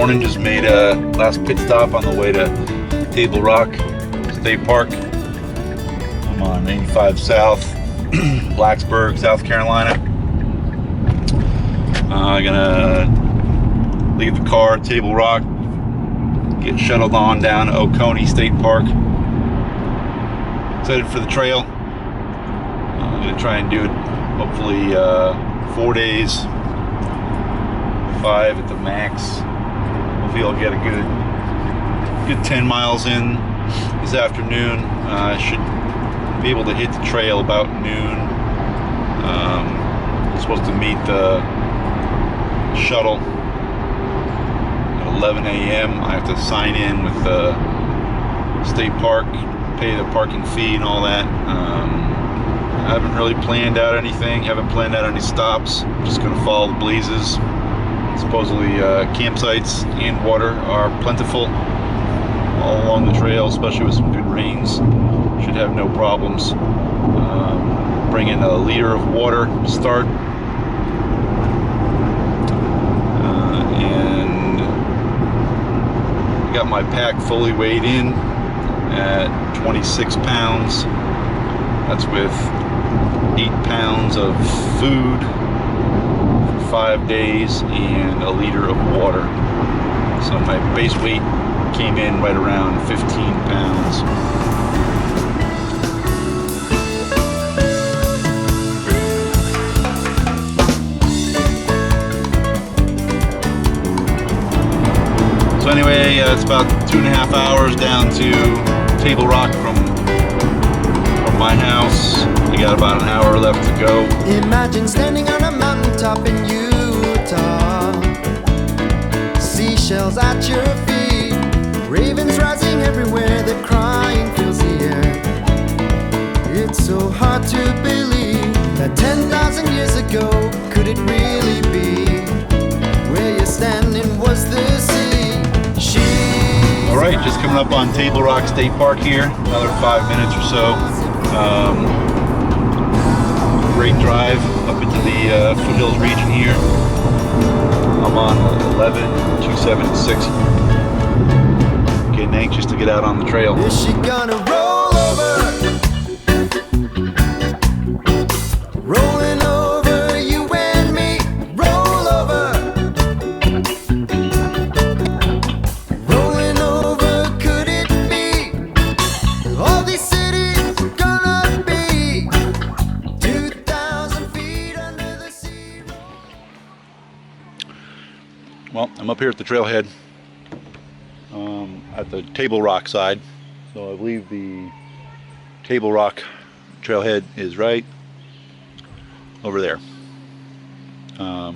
morning. Just made a last pit stop on the way to Table Rock State Park. I'm on 85 South, Blacksburg, South Carolina. I'm gonna leave the car at Table Rock, get shuttled on down to Oconee State Park. Excited for the trail. I'm gonna try and do it hopefully 4 days, 5 at the max. Hopefully I'll get a good 10 miles in this afternoon. I should be able to hit the trail about noon. I'm supposed to meet the shuttle at 11 a.m. I have to sign in with the state park, pay the parking fee and all that. I haven't really planned out anything, haven't planned out any stops. I'm just going to follow the breezes. Supposedly campsites and water are plentiful all along the trail, especially with some good rains. Should have no problems. Bring in a liter of water to start. And I got my pack fully weighed in at 26 pounds. That's with 8 pounds of food for 5 days and a liter of water. So my base weight came in right around 15 pounds. So anyway, it's about 2.5 hours down to Table Rock from my house. We got about an hour left to go. Imagine standing on a mountaintop in Utah, seashells at your feet, ravens rising everywhere, the crying fills the air. It's so hard to believe that 10,000 years ago, could it really be? Where you're standing was the sea. Alright, just coming up on Table Rock State Park here, another 5 minutes or so. Great drive up into the Foothills region here. I'm on 11-276. Getting anxious to get out on the trail. Is she gonna roll over? Rolling over you and me. Roll over. Rolling over, could it be? All these cities gonna be 2,000 feet under the sea. Well, I'm up here at the trailhead. At the Table Rock side. So I believe the Table Rock trailhead is right over there. I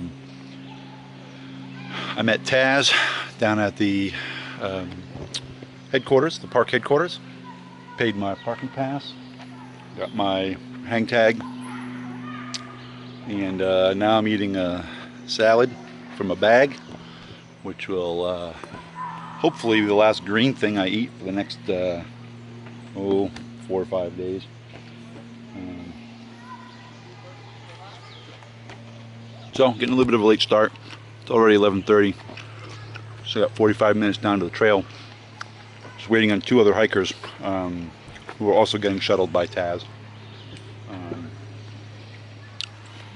met Taz down at the headquarters, the park headquarters. Paid my parking pass, got my hang tag, and now I'm eating a salad from a bag, which will hopefully be the last green thing I eat for the next 4 or 5 days. So getting a little bit of a late start. It's already 11:30. So I got 45 minutes down to the trail. Just waiting on 2 other hikers who are also getting shuttled by Taz.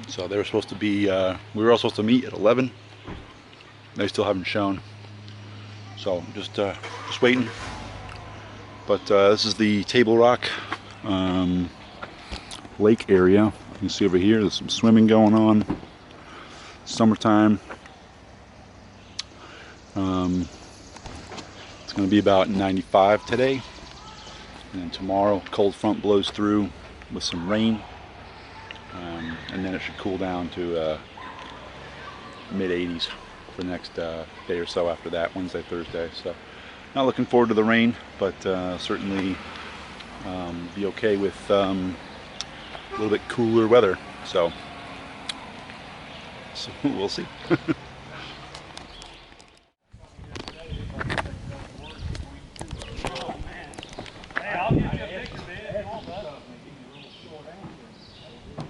So they were supposed to be, we were all supposed to meet at 11. They still haven't shown. So just waiting. But this is the Table Rock lake area. You can see over here there's some swimming going on. Summertime. It's going to be about 95 today, and then tomorrow cold front blows through with some rain, and then it should cool down to mid 80s for the next day or so after that, Wednesday, Thursday. So not looking forward to the rain, but certainly be okay with a little bit cooler weather. So we'll see.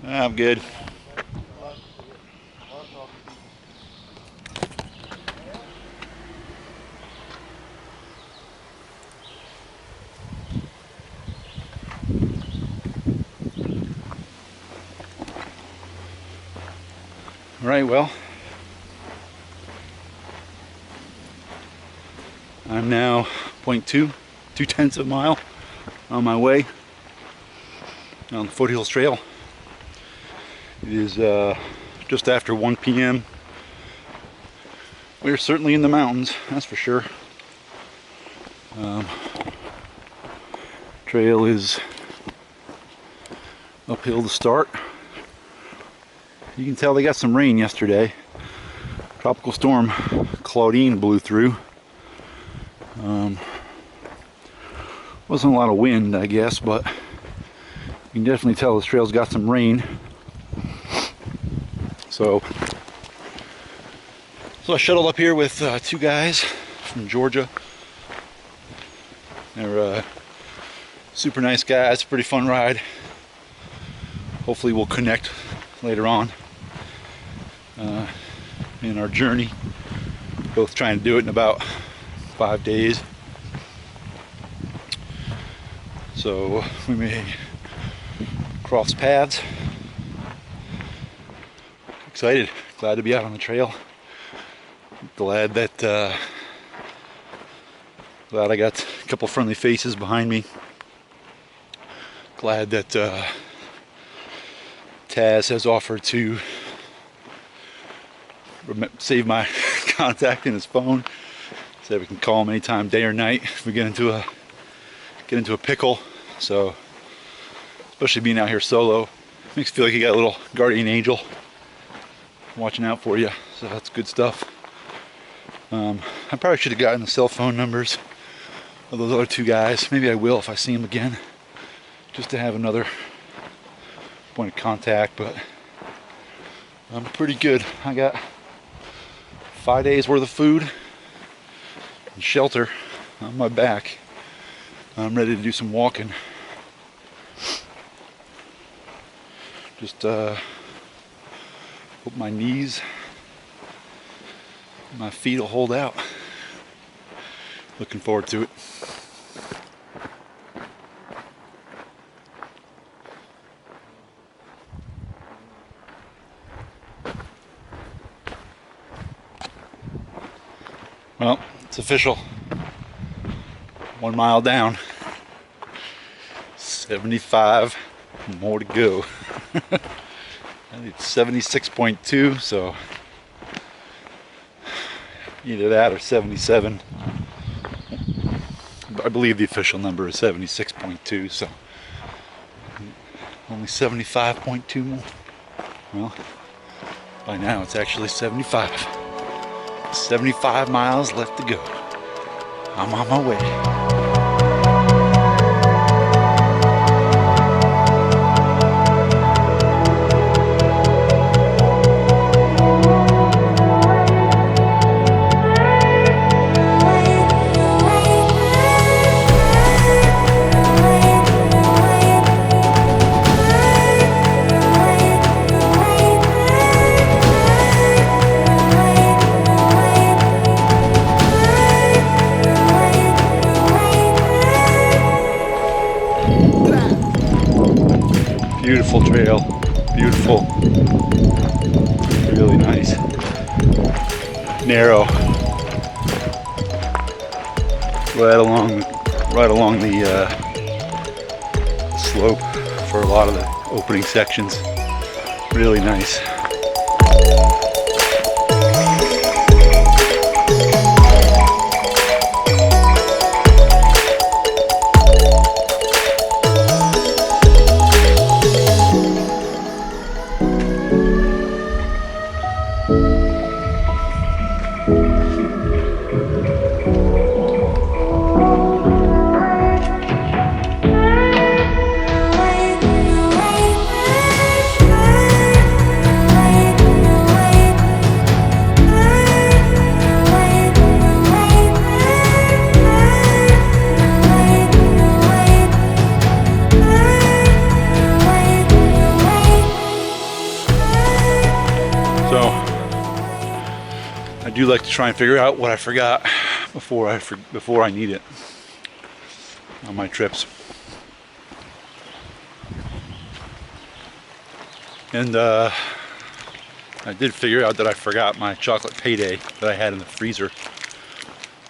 I'm good. Alright, well, I'm now 2/10 of a mile on my way on the Foothills Trail. It is just after 1 p.m. We're certainly in the mountains, that's for sure. Trail is uphill to start. You can tell they got some rain yesterday. Tropical storm Claudine blew through. Wasn't a lot of wind, I guess, but you can definitely tell this trail's got some rain. So I shuttled up here with two guys from Georgia. They're super nice guys, pretty fun ride. Hopefully we'll connect later on in our journey. Both trying to do it in about 5 days. So we may cross paths. Excited, glad to be out on the trail. Glad that glad I got a couple friendly faces behind me. Glad that Taz has offered to save my contact in his phone. Said we can call him anytime, day or night, if we get into a pickle. So, especially being out here solo, makes you feel like you got a little guardian angel watching out for you. So that's good stuff. I probably should have gotten the cell phone numbers of those other two guys. Maybe I will if I see them again, just to have another point of contact. But I'm pretty good. I got 5 days worth of food and shelter on my back. I'm ready to do some walking. Just hope my knees, my feet will hold out. Looking forward to it. Well, it's official. 1 mile down. 75 more to go. It's 76.2, so either that or 77. I believe the official number is 76.2, so only 75.2 more. Well, by now it's actually 75. 75 miles left to go. I'm on my way. Beautiful trail, beautiful, really nice, narrow, right along the slope for a lot of the opening sections. Really nice. I do like to try and figure out what I forgot before I need it on my trips. And I did figure out that I forgot my chocolate payday that I had in the freezer.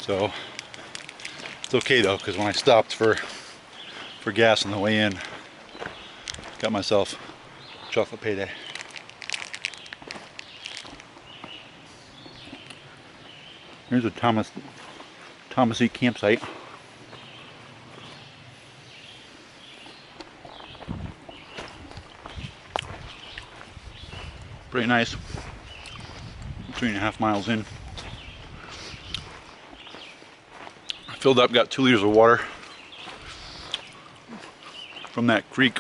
So it's okay though, because when I stopped for gas on the way in, got myself chocolate payday. Here's a Toxaway campsite. Pretty nice. 3.5 miles in. I filled up, got 2 liters of water from that creek.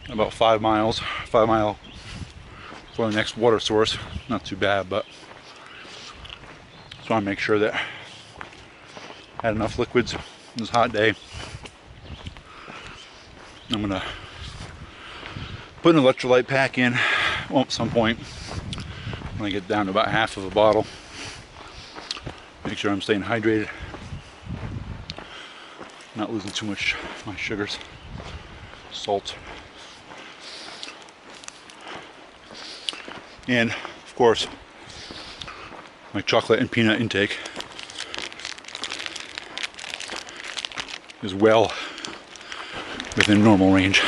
About 5 miles, 5 mile for the next water source. Not too bad, but just want to make sure that I had enough liquids. It was a hot day. I'm gonna put an electrolyte pack in at some point when I get down to about half of a bottle. Make sure I'm staying hydrated, not losing too much of my sugars, salt, and of course my chocolate and peanut intake is well within normal range.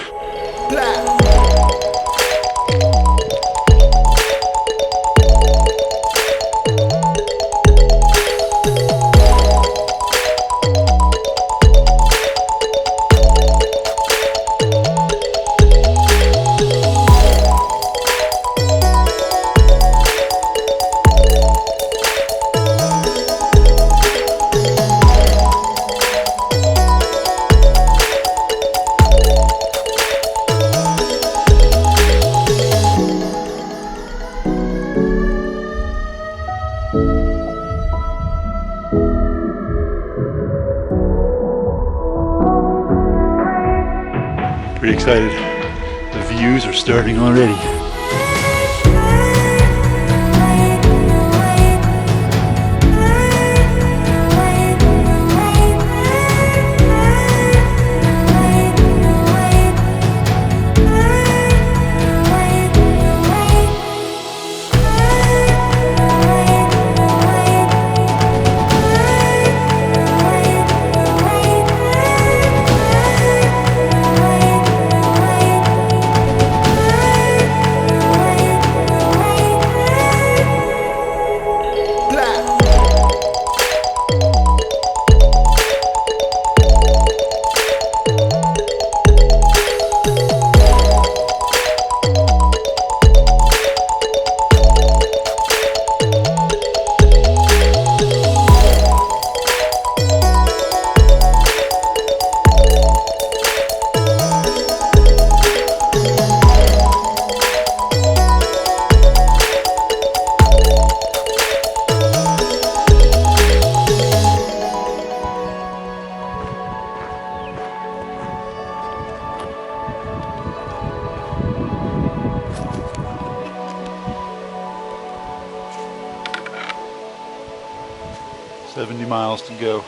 Pretty excited. The views are starting already. Miles to go.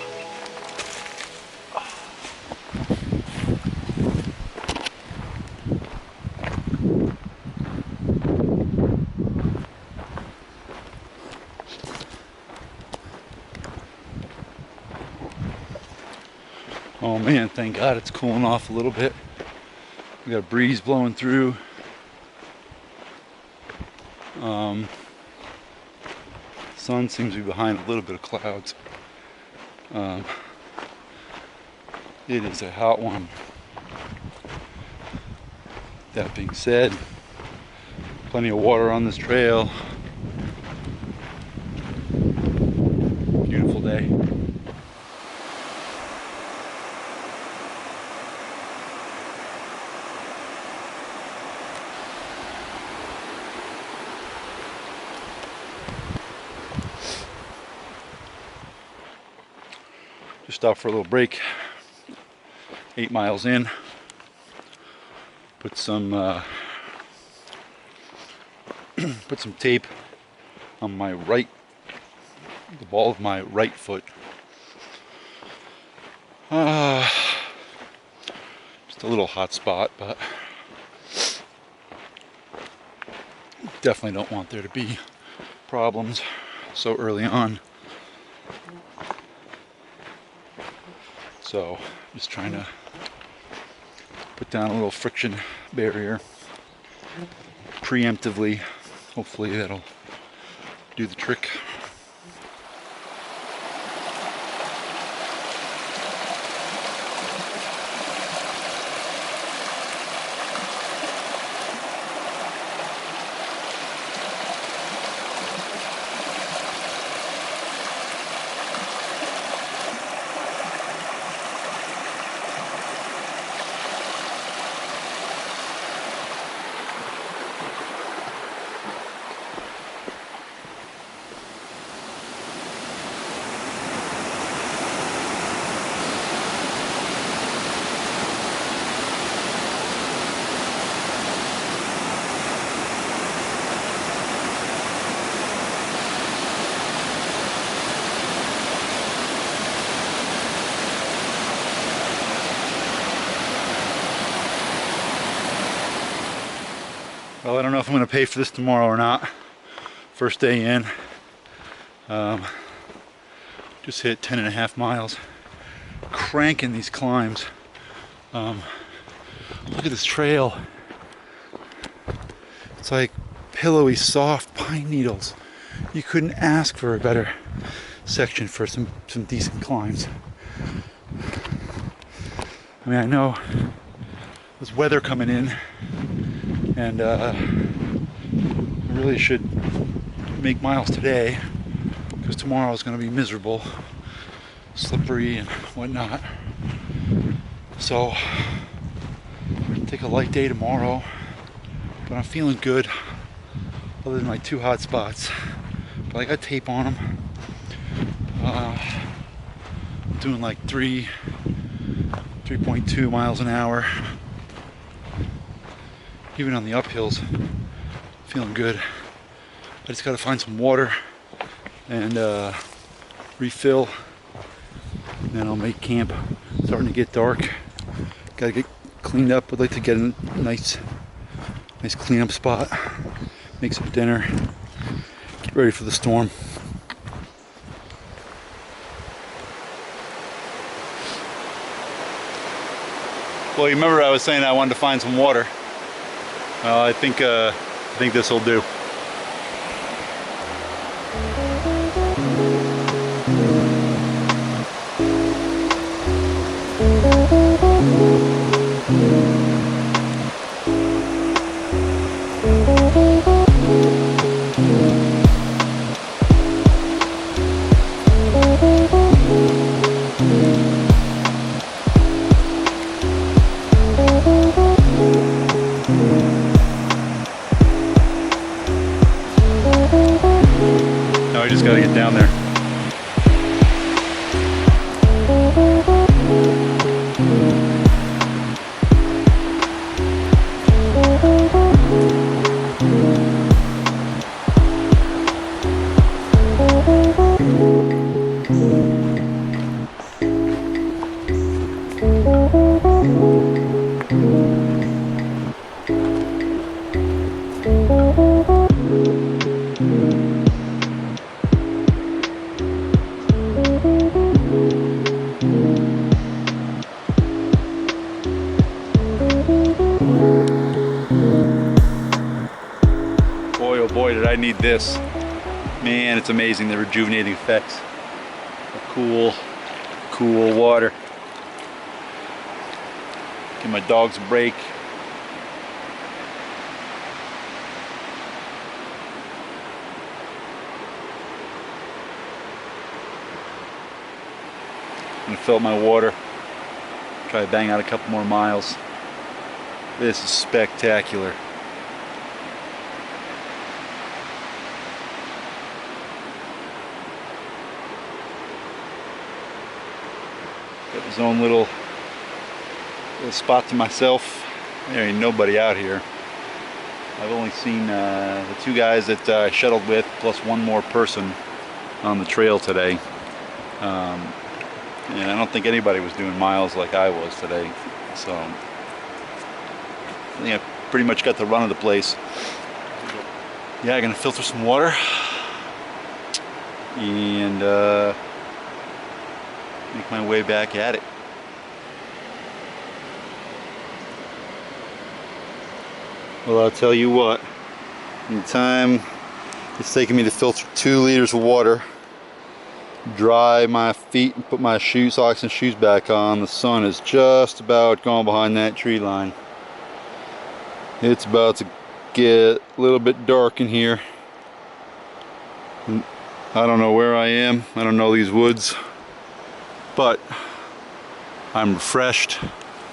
Oh man, thank God it's cooling off a little bit. We got a breeze blowing through. Sun seems to be behind a little bit of clouds. It is a hot one. That being said, plenty of water on this trail. Beautiful day. Just stopped for a little break. 8 miles in. Put some tape on my right, the ball of my right foot. Just a little hot spot, but definitely don't want there to be problems so early on. So just trying to put down a little friction barrier preemptively. Hopefully that'll do the trick. Well, I don't know if I'm going to pay for this tomorrow or not. First day in. Just hit 10.5 miles. Cranking these climbs. Look at this trail. It's like pillowy, soft pine needles. You couldn't ask for a better section for some decent climbs. I mean, I know there's weather coming in, and I really should make miles today, because tomorrow is going to be miserable, slippery and whatnot. So take a light day tomorrow, but I'm feeling good other than my 2 hot spots. But I got tape on them. I'm doing like 3.2 miles an hour. Even on the uphills, feeling good. I just gotta find some water and refill, and then I'll make camp. It's starting to get dark. Gotta get cleaned up. I'd like to get a nice cleanup spot, make some dinner, get ready for the storm. Well, you remember I was saying I wanted to find some water. Well, I think this will do. Now we just gotta get down there. I need this. Man, it's amazing, the rejuvenating effects of cool water. Give my dogs a break. I'm gonna fill up my water. Try to bang out a couple more miles. This is spectacular. Got his own little spot to myself. There ain't nobody out here. I've only seen the 2 guys that I shuttled with, plus one more person on the trail today. And I don't think anybody was doing miles like I was today. So I think I pretty much got the run of the place. Yeah, I'm gonna filter some water and make my way back at it. Well, I'll tell you what, in the time it's taken me to filter 2 liters of water, dry my feet and put my socks and shoes back on, the sun is just about gone behind that tree line. It's about to get a little bit dark in here. I don't know where I am, I don't know these woods, but I'm refreshed,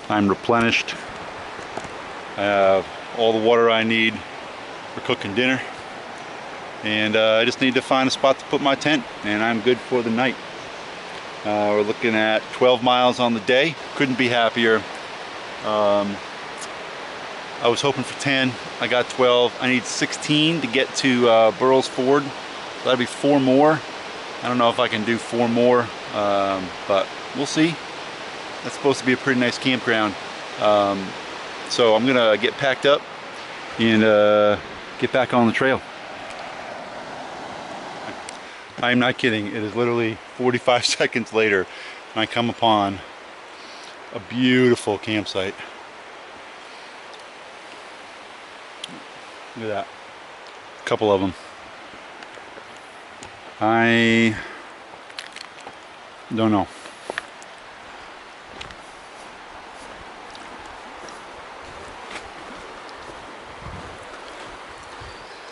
I'm replenished. I have all the water I need for cooking dinner, and I just need to find a spot to put my tent, and I'm good for the night. We're looking at 12 miles on the day. Couldn't be happier. I was hoping for 10, I got 12. I need 16 to get to Burrell's Ford. That'll be 4 more. I don't know if I can do 4 more, but we'll see. That's supposed to be a pretty nice campground. So I'm gonna get packed up and get back on the trail. I'm not kidding, it is literally 45 seconds later and I come upon a beautiful campsite. Look at that, a couple of them. I don't know.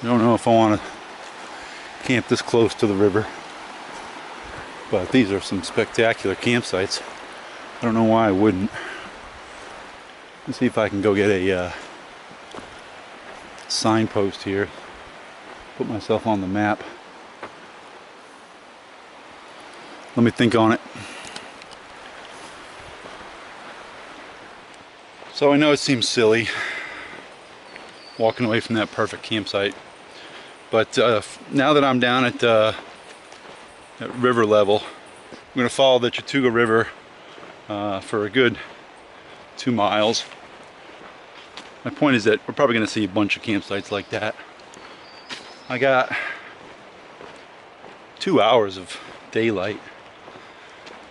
I don't know if I want to camp this close to the river, but these are some spectacular campsites. I don't know why I wouldn't. Let's see if I can go get a signpost here, put myself on the map. Let me think on it. So I know it seems silly walking away from that perfect campsite, but now that I'm down at river level, I'm going to follow the Chattooga River for a good 2 miles. My point is that we're probably going to see a bunch of campsites like that. I got 2 hours of daylight,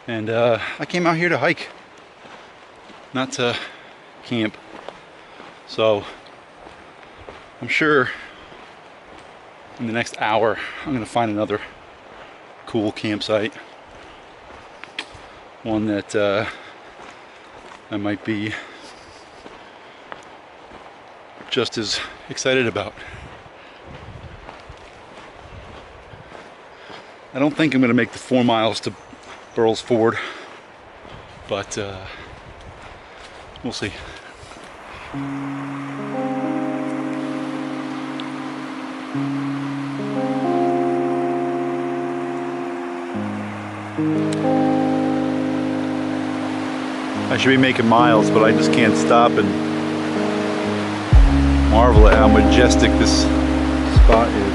and I came out here to hike, not to camp. So I'm sure in the next hour I'm going to find another cool campsite, one that I might be just as excited about. I don't think I'm going to make the 4 miles to Burrell's Ford, but we'll see. I should be making miles, but I just can't stop and marvel at how majestic this spot is.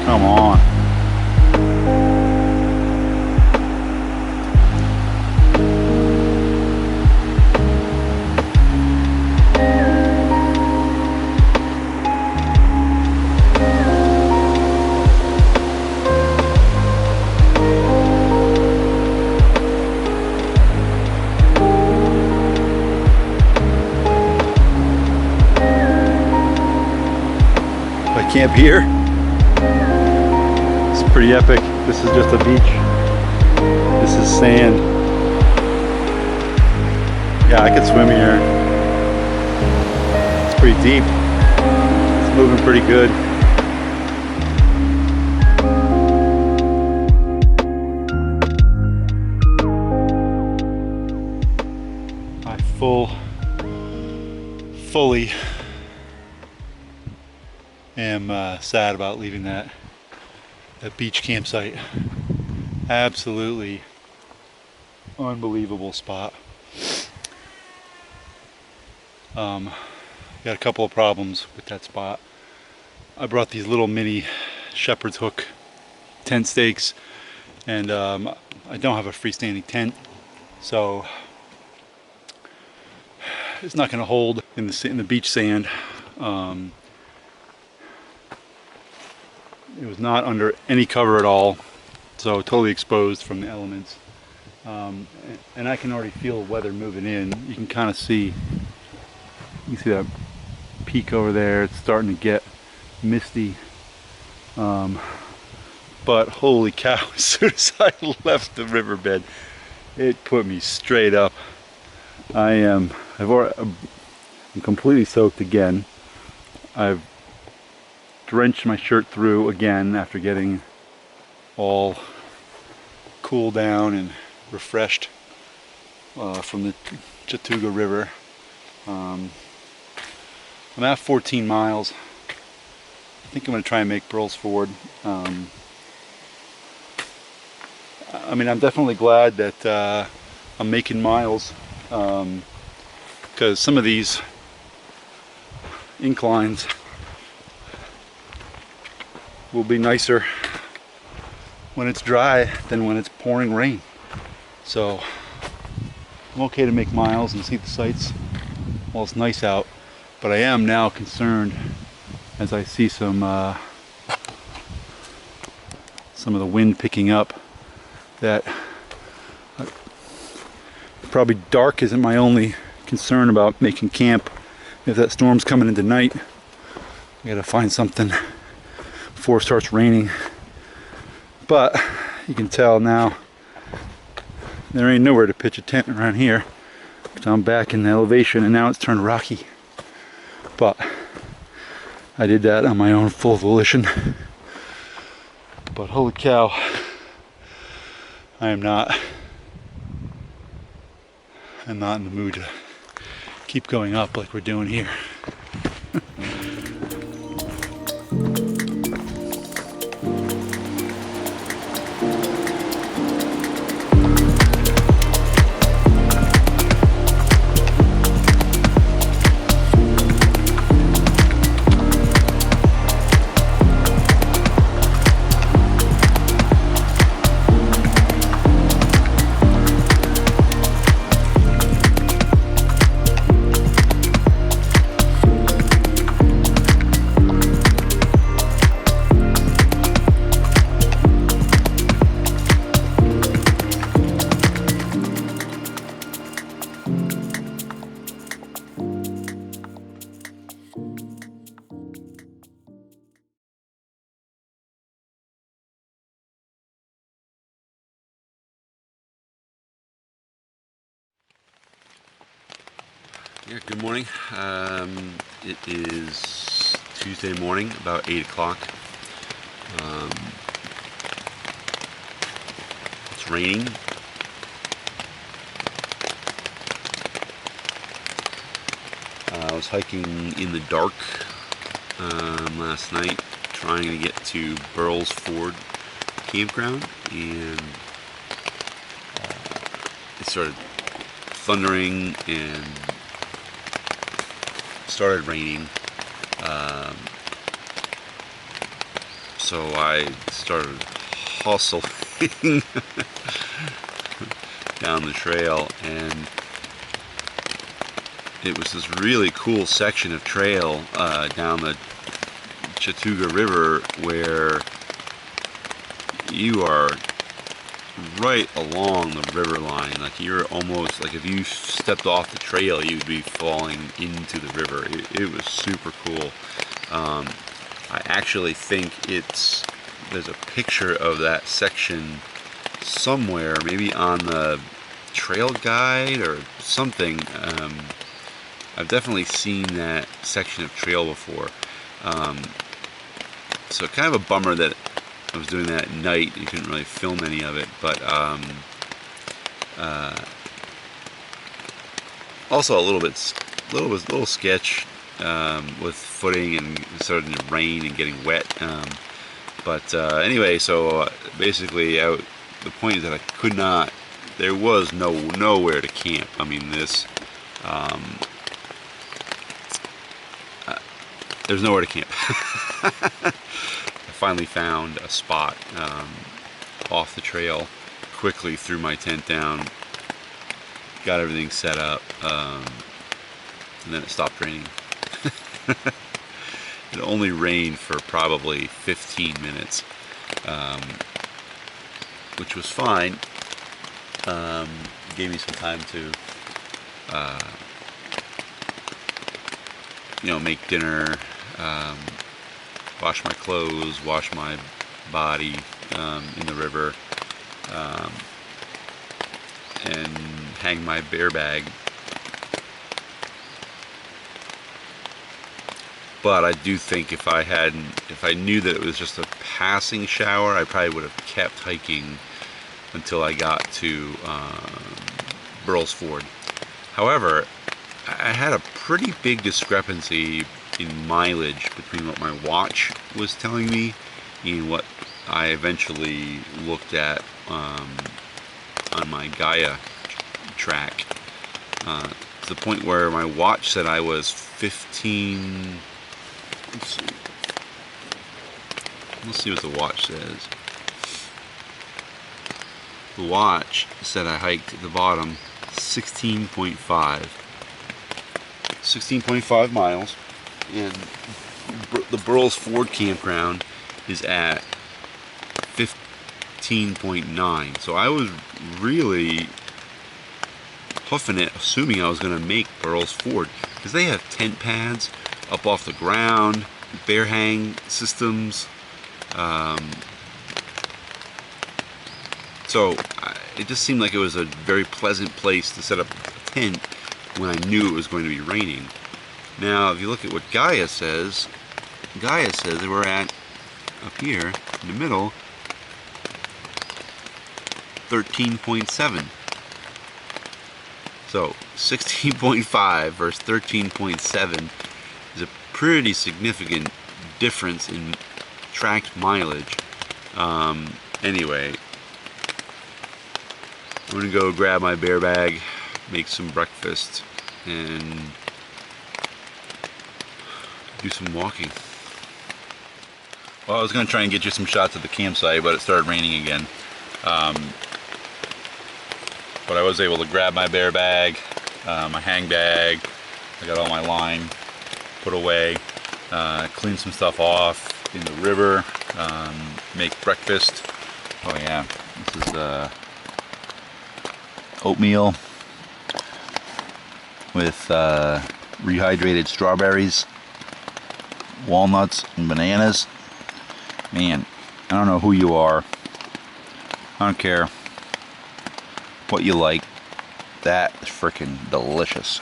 Come on. Camp here. It's pretty epic. This is just a beach. This is sand. Yeah, I could swim here. It's pretty deep. It's moving pretty good. I fully am sad about leaving that beach campsite. Absolutely unbelievable spot. Got a couple of problems with that spot. I brought these little mini shepherd's hook tent stakes, and I don't have a freestanding tent, so it's not going to hold in the beach sand. It was not under any cover at all, so totally exposed from the elements. And I can already feel weather moving in. You can kind of see, you see that peak over there. It's starting to get misty. But holy cow, as soon as I left the riverbed, it put me straight up. I'm completely soaked again. I've drenched my shirt through again after getting all cooled down and refreshed from the Chattooga River. I'm at 14 miles. I think I'm going to try and make Burrell's Ford. I mean, I'm definitely glad that I'm making miles, because some of these inclines will be nicer when it's dry than when it's pouring rain. So I'm okay to make miles and see the sights while it's nice out, but I am now concerned as I see some of the wind picking up, that probably dark isn't my only concern about making camp. If that storm's coming in tonight, I gotta find something before it starts raining. But you can tell now there ain't nowhere to pitch a tent around here. I'm back in the elevation and now it's turned rocky. But I did that on my own full volition. But holy cow, I'm not in the mood to keep going up like we're doing here. Yeah, good morning. It is Tuesday morning, about 8 o'clock. It's raining. I was hiking in the dark last night, trying to get to Burrell's Ford Campground, and it started thundering and started raining, so I started hustling down the trail, and it was this really cool section of trail down the Chattooga River where you are right along the river line. Like, you're almost like, if you stepped off the trail, you'd be falling into the river. It was super cool. I actually think there's a picture of that section somewhere, maybe on the trail guide or something. I've definitely seen that section of trail before. So kind of a bummer that I was doing that at night. You couldn't really film any of it, but also a little sketch with footing and starting to rain and getting wet. But anyway, so basically, the point is that I could not. There was nowhere to camp. I mean, there's nowhere to camp. I finally found a spot off the trail, quickly threw my tent down, got everything set up, and then it stopped raining. It only rained for probably 15 minutes, which was fine. Gave me some time to make dinner, wash my clothes, wash my body in the river, and hang my bear bag. But I do think if I knew that it was just a passing shower, I probably would have kept hiking until I got to Burrell's Ford. However, I had a pretty big discrepancy in mileage between what my watch was telling me and what I eventually looked at on my Gaia track, to the point where my watch said I was 15. Let's see what the watch says. The watch said I hiked at the bottom 16.5 miles, and the Burrell's Ford campground is at 15.9. So I was really huffing it, assuming I was going to make Burrell's Ford, because they have tent pads up off the ground, bear hang systems. So it just seemed like it was a very pleasant place to set up a tent when I knew it was going to be raining. Now, if you look at what Gaia says that we're at up here in the middle, 13.7. So 16.5 versus 13.7 is a pretty significant difference in tracked mileage. Anyway, I'm gonna go grab my bear bag, make some breakfast, and do some walking. Well, I was gonna try and get you some shots of the campsite, but it started raining again. But I was able to grab my bear bag, my hang bag. I got all my line put away, clean some stuff off in the river, make breakfast. Oh yeah, this is oatmeal with rehydrated strawberries, walnuts, and bananas. Man, I don't know who you are. I don't care what you like. That is freaking delicious.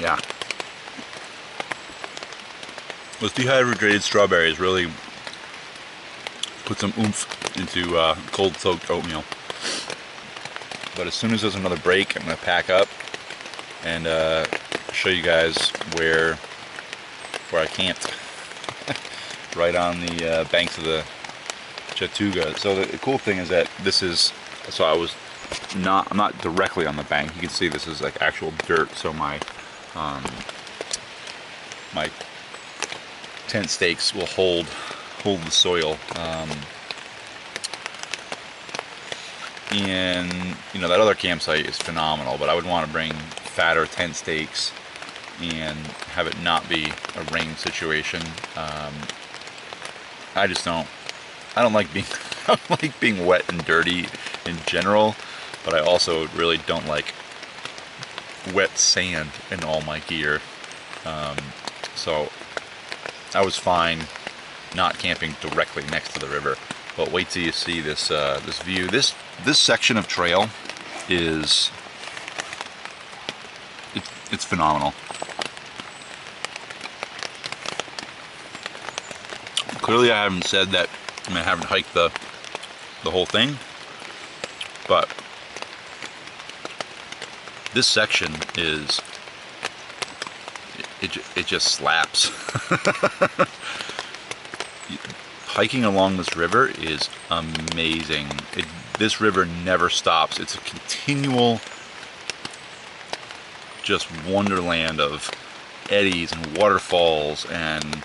Yeah. Those dehydrated strawberries really put some oomph into cold soaked oatmeal. But as soon as there's another break, I'm going to pack up and show you guys where I camped. Right on the banks of the Chattooga. So the cool thing is that this is, so I'm not directly on the bank. You can see this is like actual dirt. So my tent stakes will hold the soil. And that other campsite is phenomenal, but I would want to bring fatter tent stakes and have it not be a rain situation. I don't like being wet and dirty in general, but I also really don't like wet sand in all my gear. So I was fine not camping directly next to the river. But wait till you see this this view. This section of trail is it's phenomenal. Clearly, I haven't said that. I haven't hiked the whole thing, but this section is it just slaps. Hiking along this river is amazing. This river never stops. It's a continual just wonderland of eddies and waterfalls, and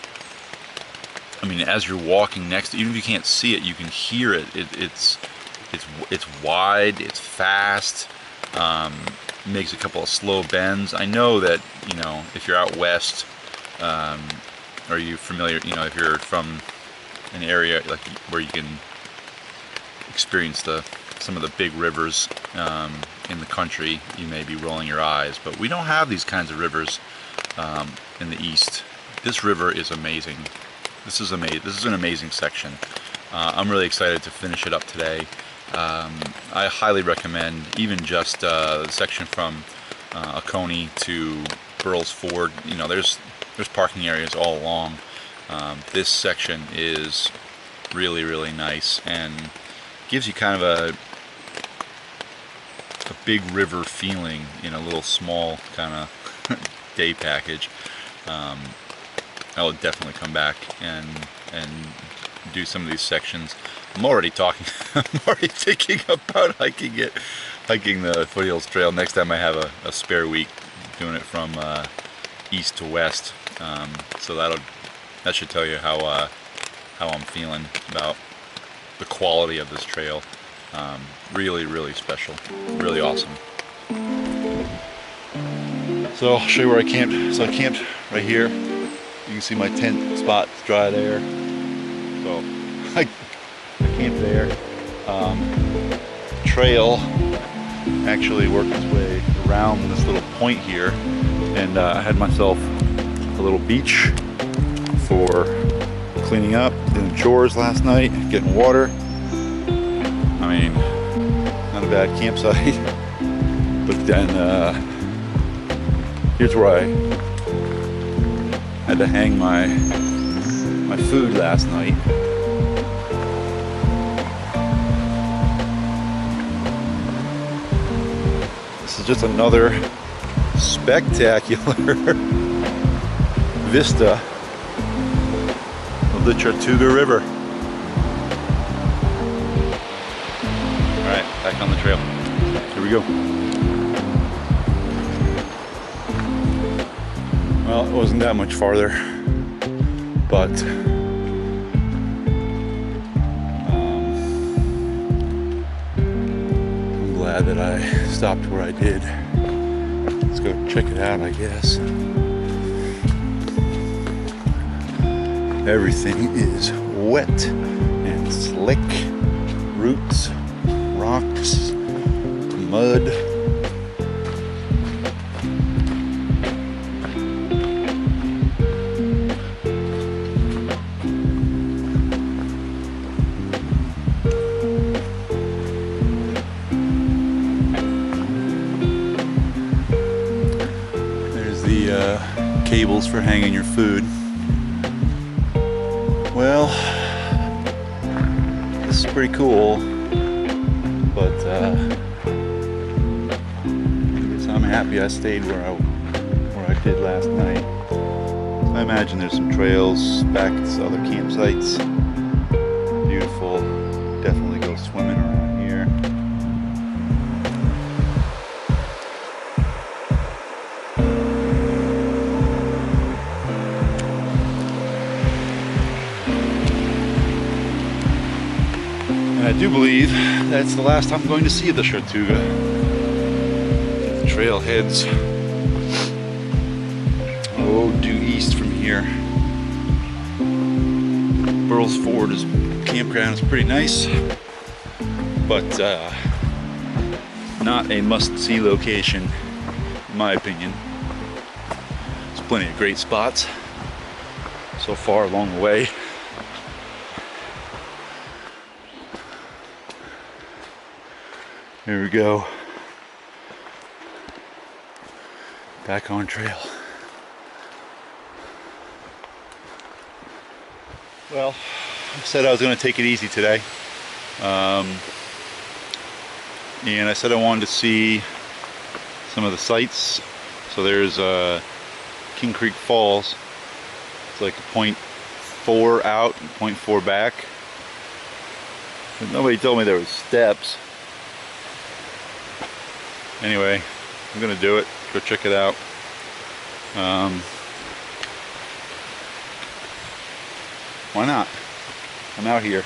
I mean, as you're walking next to it, even if you can't see it, you can hear it. It's wide, it's fast, makes a couple of slow bends. I know that, you know, if you're out west, are you familiar, you know, if you're from an area like where you can experience some of the big rivers in the country, you may be rolling your eyes, but we don't have these kinds of rivers in the east. This river is amazing. This is amazing. This is an amazing section. I'm really excited to finish it up today. I highly recommend even just the section from Oconee to Burrell's Ford. You know, there's parking areas all along. This section is really, really nice and gives you kind of a big river feeling in a little small kind of day package. I will definitely come back and do some of these sections. I'm already thinking about hiking the Foothills Trail next time I have a spare week, doing it from east to west. So that should tell you how I'm feeling about the quality of this trail. Really, really special, really awesome. So I'll show you where I camped. So I camped right here. You can see my tent spot, it's dry there. So I camped there. Trail actually worked its way around this little point here, and I had myself a little beach for cleaning up, doing chores last night, getting water. I mean, not a bad campsite. But then here's where I had to hang my food last night. This is just another spectacular vista of the Chattooga River. Alright, back on the trail. Here we go. Well, it wasn't that much farther, but I'm glad that I stopped where I did. Let's go check it out, I guess. Everything is wet and slick. Roots, rocks, mud. Cables for hanging your food. Well, this is pretty cool, but I guess I'm happy I stayed where I did last night. So I imagine there's some trails back to other campsites. Beautiful. Definitely go swimming around here. I do believe that's the last I'm going to see the Chattooga. The trail heads due east from here. Burrell's Ford campground is pretty nice, but not a must-see location, in my opinion. There's plenty of great spots so far along the way. Here we go. Back on trail. Well, I said I was going to take it easy today. And I said I wanted to see some of the sights. So there's King Creek Falls. It's like 0.4 out and 0.4 back. But nobody told me there was steps. Anyway, I'm gonna do it. Go check it out. Why not? I'm out here.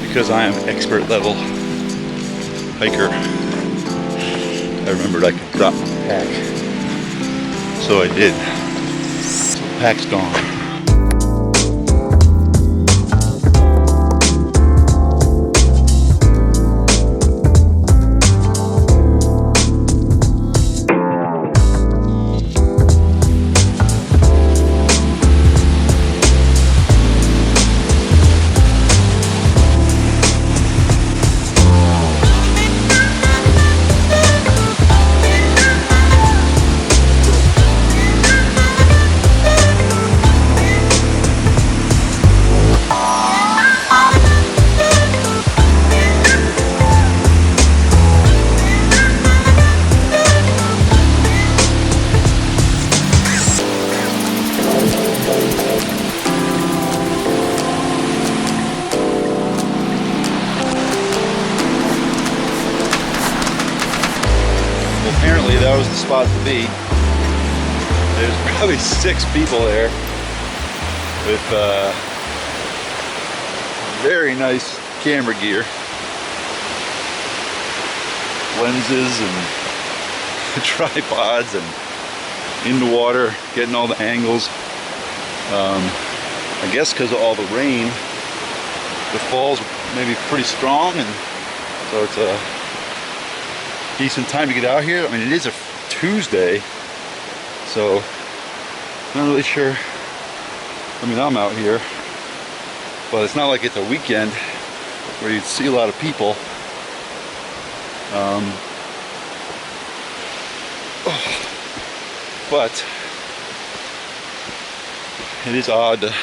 Because I am expert level hiker, I remembered I could drop my pack. So I did. So the pack's gone. Apparently that was the spot to be. There's probably 6 people there with very nice camera gear, lenses and tripods, and in the water, getting all the angles. I guess because of all the rain, the falls may be pretty strong, and so it's a decent time to get out here. I mean, it is a Tuesday, so I'm not really sure. I mean, I'm out here, but it's not like it's a weekend where you'd see a lot of people. But it is odd to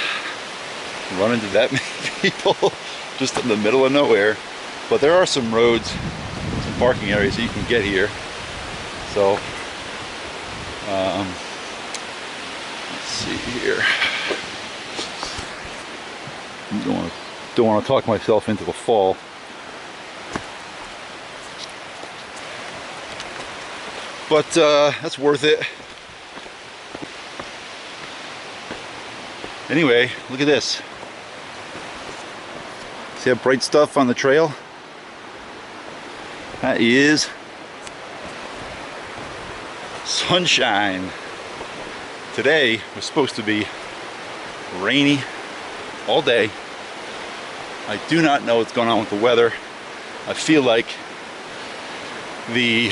run into that many people just in the middle of nowhere. But there are some roads, some parking areas that you can get here. So let's see here. Don't want to talk myself into the fall. But that's worth it. Anyway, look at this. See that bright stuff on the trail? That is sunshine. Today was supposed to be rainy all day. I do not know what's going on with the weather. I feel like the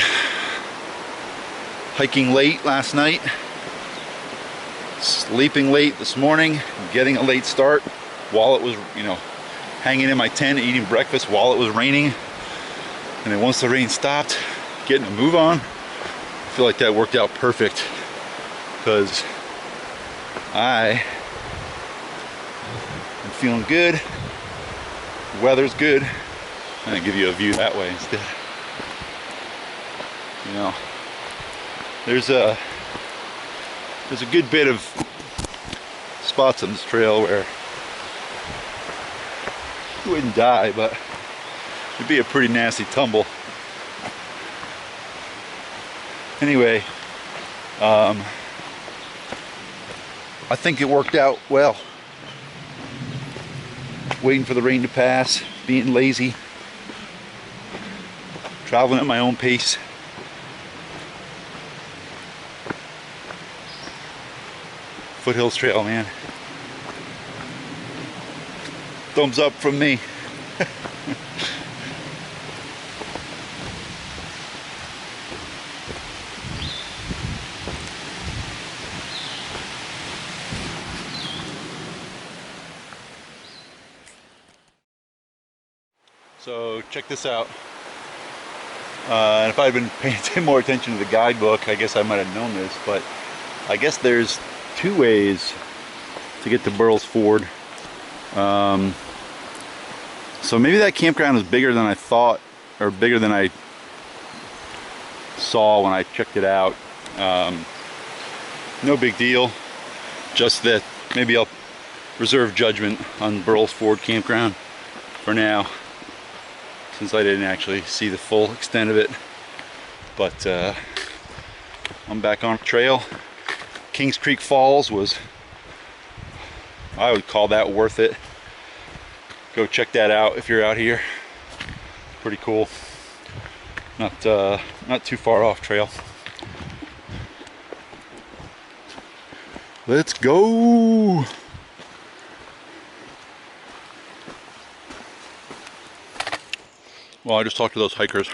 hiking late last night, sleeping late this morning, getting a late start while it was, hanging in my tent, eating breakfast while it was raining. And then once the rain stopped, getting a move on. I feel like that worked out perfect because I am feeling good. The weather's good. I'm gonna give you a view that way instead. There's a good bit of spots on this trail where you wouldn't die, but it'd be a pretty nasty tumble. Anyway, I think it worked out well. Waiting for the rain to pass, being lazy, traveling at my own pace. Foothills Trail, man. Thumbs up from me. So check this out. And if I had been paying more attention to the guidebook, I guess I might have known this, but I guess there's 2 ways to get to Burrell's Ford. So maybe that campground is bigger than I thought, or bigger than I saw when I checked it out. No big deal, just that maybe I'll reserve judgment on Burrell's Ford campground for now. since I didn't actually see the full extent of it. But I'm back on trail. Kings Creek Falls was, I would call that worth it. Go check that out if you're out here. Pretty cool. Not too far off trail. Let's go. Well, I just talked to those hikers.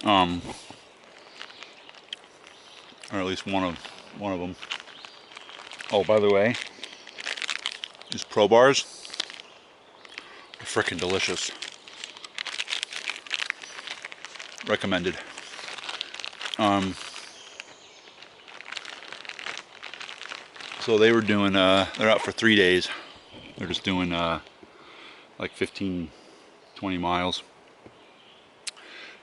Or at least one of them. Oh, by the way, these Pro Bars are freaking delicious. Recommended. So they were doing, they're out for 3 days. They're just doing like 15, 20 miles.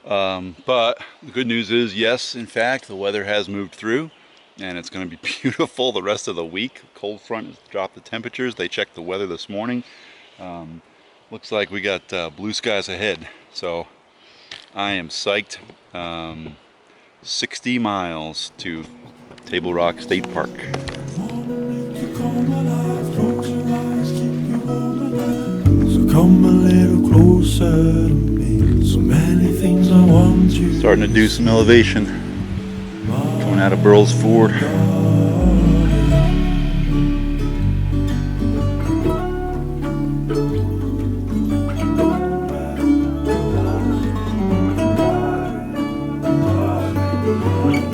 But the good news is, yes, in fact, the weather has moved through and it's going to be beautiful the rest of the week. Cold front has dropped the temperatures. They checked the weather this morning. Looks like we got blue skies ahead. So I am psyched. 60 miles to Table Rock State Park. Come a little closer to me. So many things I want you. Starting to do some elevation. Coming out of Burrell's Ford.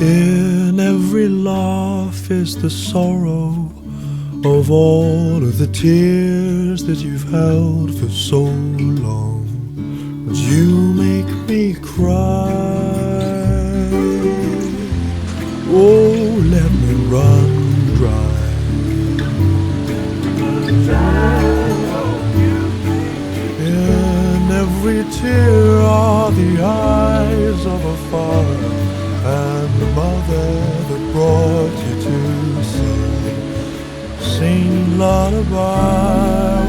In every laugh is the sorrow of all of the tears that you've held for so long. But you make me cry. Oh, let me run dry. In every tear are the eyes of a father and the mother that brought you to see. Sing lullaby,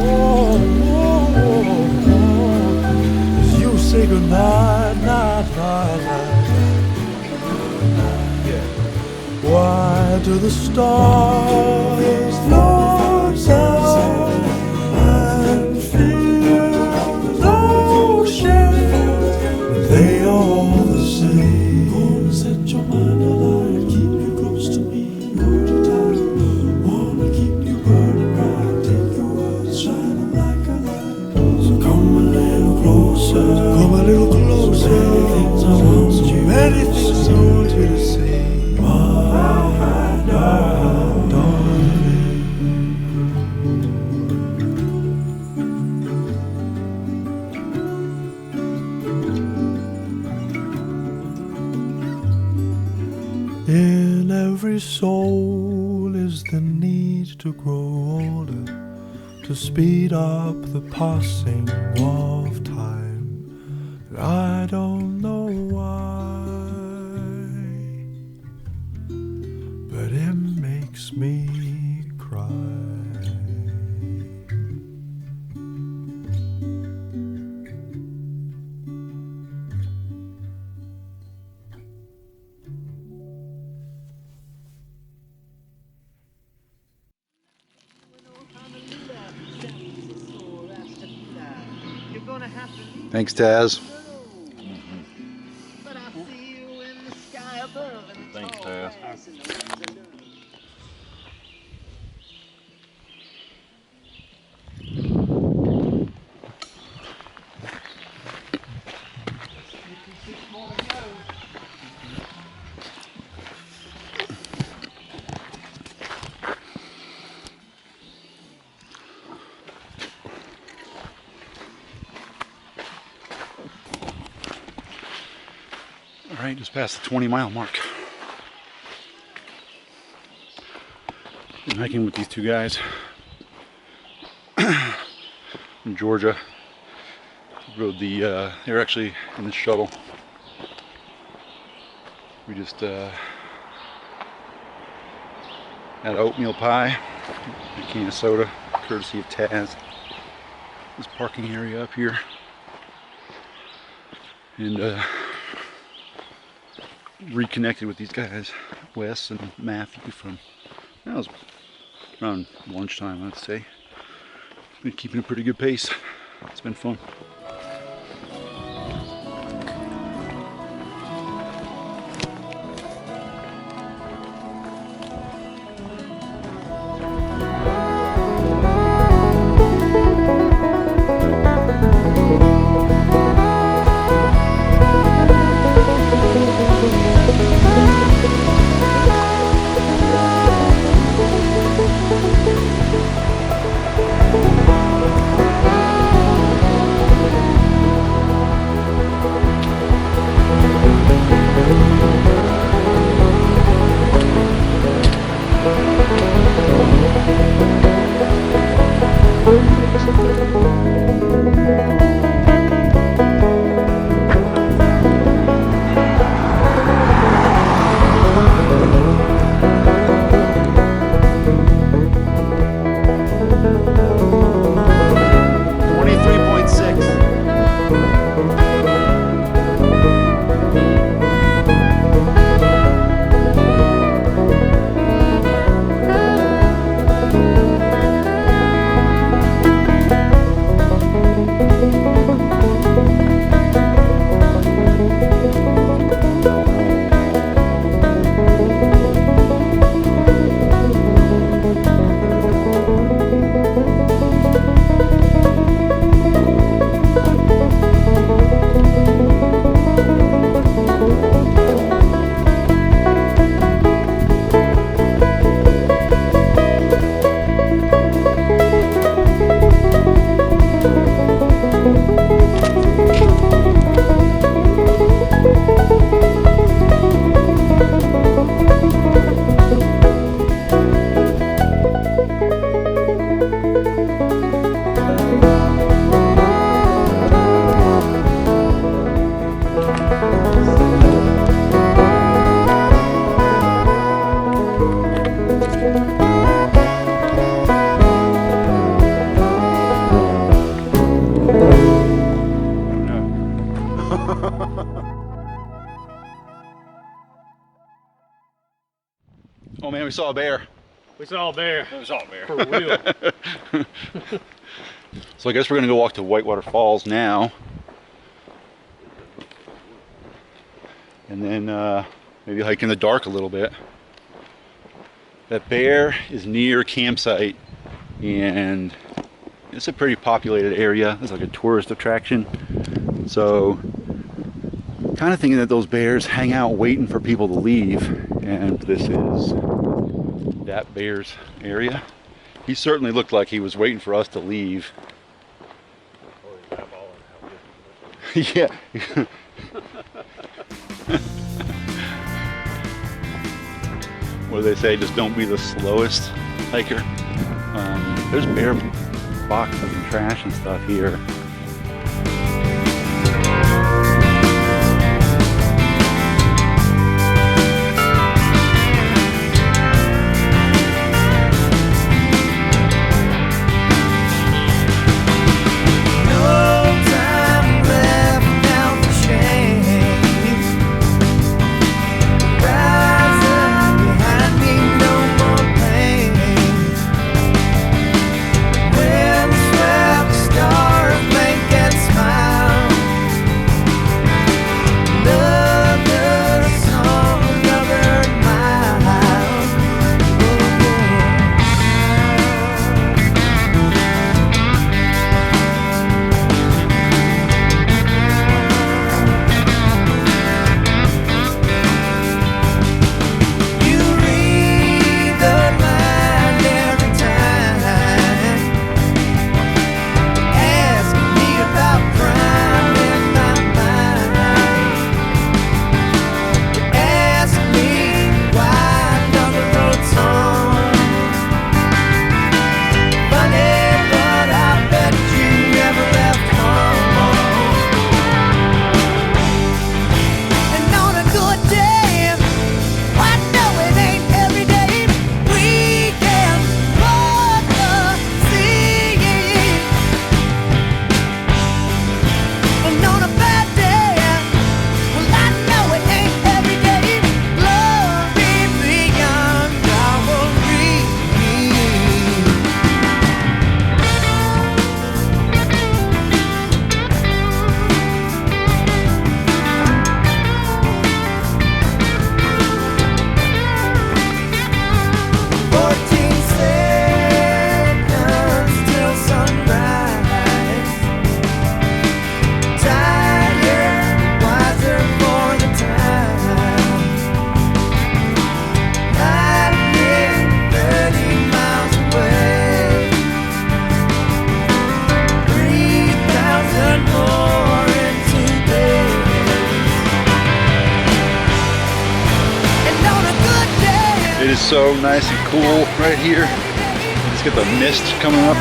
oh, oh, oh, oh. As you say goodnight, night, night, night. Why do the stars look down and feel no shame? They are all the same. Gonna set your mind alight, keep you close to me all the time. Wanna keep you burning bright, take your words shining like a light. So come a little closer, come a little closer. Many things I want you, many things I want you to see. In every soul is the need to grow older, to speed up the passing of time. I don't know why, but it makes me cry. Thanks, Taz. Thanks, Taz. All right, just past the 20-mile mark. Been hiking with these two guys from Georgia. Rode the, they were actually in the shuttle. We just had oatmeal pie, a can of soda, courtesy of Taz. This parking area up here. and reconnected with these guys, Wes and Matthew, from, that was around lunchtime, I'd say. Been keeping a pretty good pace. It's been fun. Oh man, we saw a bear. We saw a bear. It was all bear. For real. So I guess we're gonna go walk to Whitewater Falls now. And then maybe hike in the dark a little bit. That bear is near campsite, and it's a pretty populated area. It's like a tourist attraction. So kind of thinking that those bears hang out waiting for people to leave, and this is that bear's area. He certainly looked like he was waiting for us to leave. Yeah. What do they say? Just don't be the slowest hiker. There's bear boxes and trash and stuff here. Stars It is so nice and cool right here. Let's get the mist coming up.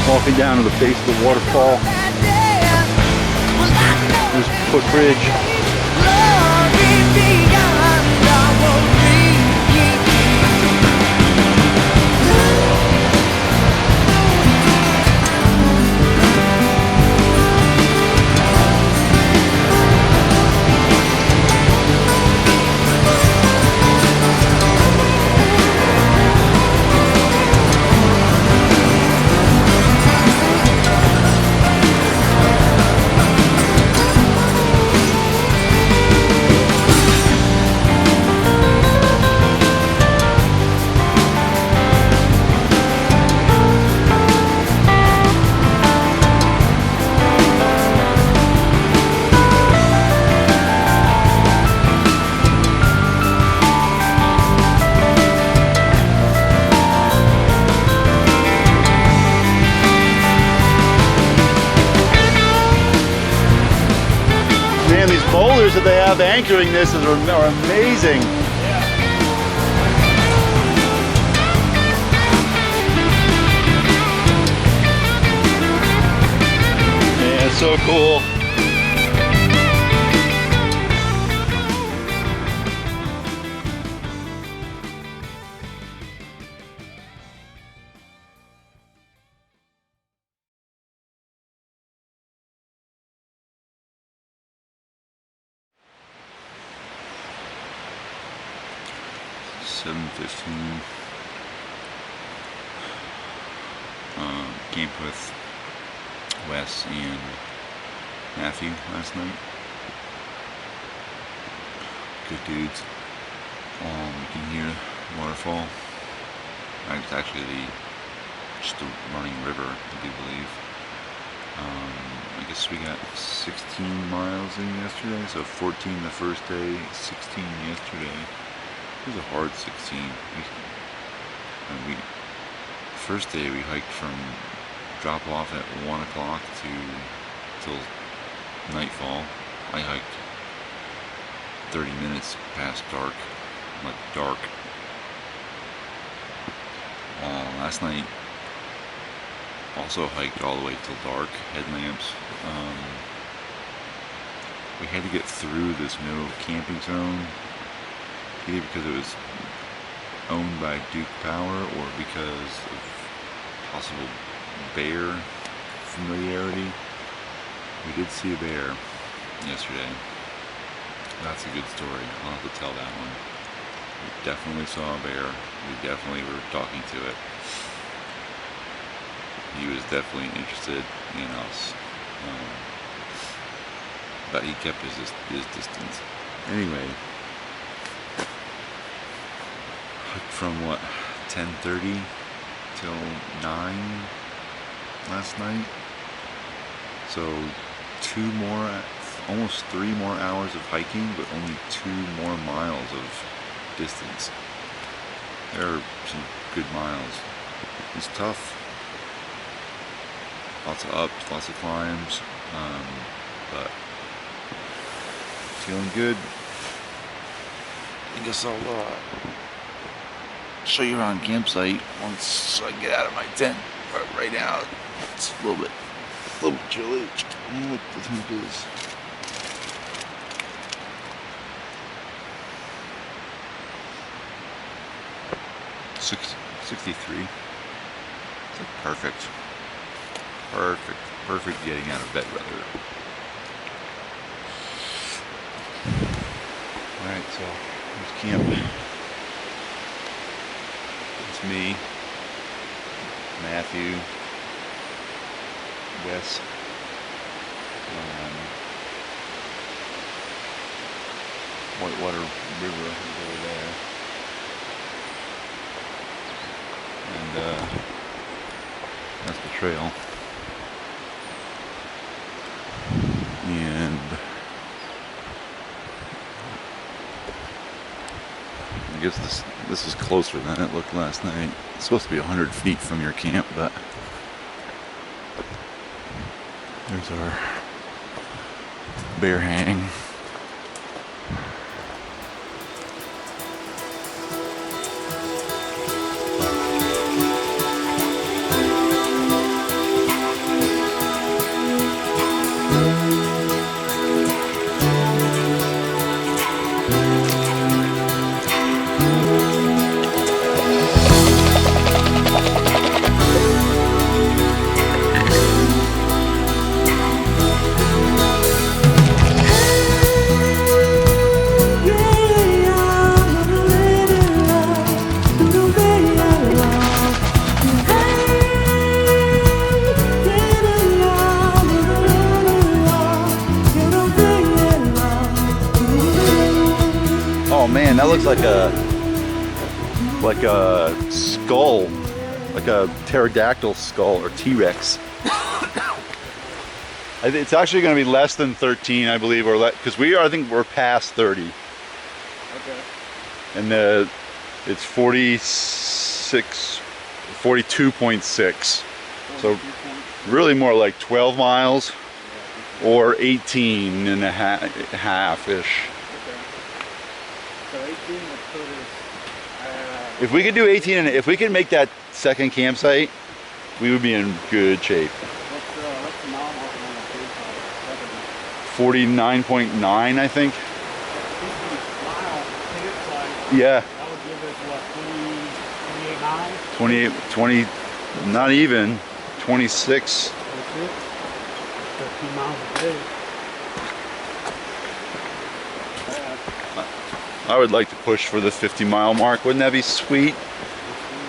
Walking down to the base of the waterfall. There's Footbridge. Boulders that they have anchoring this are amazing. Yeah, it's so cool. Camped with Wes and Matthew last night. Good dudes. You can hear the waterfall. It's actually just a running river, I do believe. I guess we got 16 miles in yesterday, so 14 the first day, 16 yesterday. It was a hard 16. First day we hiked from drop off at 1 o'clock till nightfall. I hiked 30 minutes past dark, like dark. Last night also hiked all the way till dark, headlamps. We had to get through this no camping zone, either because it was owned by Duke Power or because of possible bear familiarity. We did see a bear yesterday. That's a good story. I'll have to tell that one. We definitely saw a bear. We definitely were talking to it. He was definitely interested in us. But he kept his distance. Anyway, from what, 10:30 till 9 last night. So almost 3 more hours of hiking, but only 2 more miles of distance. There are some good miles. It's tough. Lots of ups, lots of climbs, but feeling good. I guess I'll show you around campsite once I get out of my tent. But right now, it's a little bit chilly. I don't know what the temp is. It's 63. It's like perfect. Perfect getting out of bed weather. Alright, so here's camp. It's me, Matthew, Wes, Whitewater River is over there. And that's the trail. And I guess this is closer than it looked last night. It's supposed to be 100 feet from your camp, but there's our bear hang. man, that looks like a skull, like a pterodactyl skull or T-Rex. It's actually going to be less than 13, I believe, or because I think we're past 30. Okay. And it's 42.6. So really more like 12 miles or 18 and a half-ish. So 18 would put us, if we could do 18, and if we could make that second campsite, we would be in good shape. what's the mile mark on the big 49.9, I think. 50 mile campsite, Yeah. that would give us what, 28 miles? 20, not even, 26. 26? 13 miles a day. I would like to push for the 50-mile mark. Wouldn't that be sweet?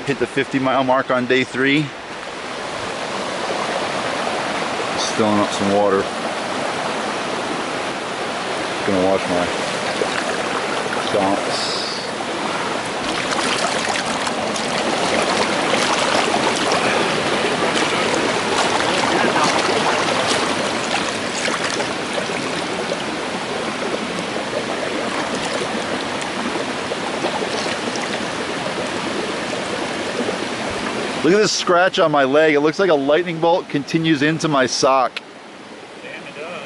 Hit the 50-mile mark on day 3. Just filling up some water. Gonna wash my socks. Look at this scratch on my leg. It looks like a lightning bolt continues into my sock. Damn, it does.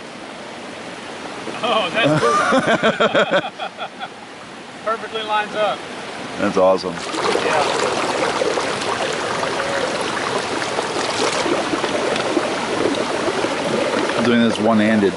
Oh, that's cool. Perfectly lines up. That's awesome. Yeah. I'm doing this one-handed.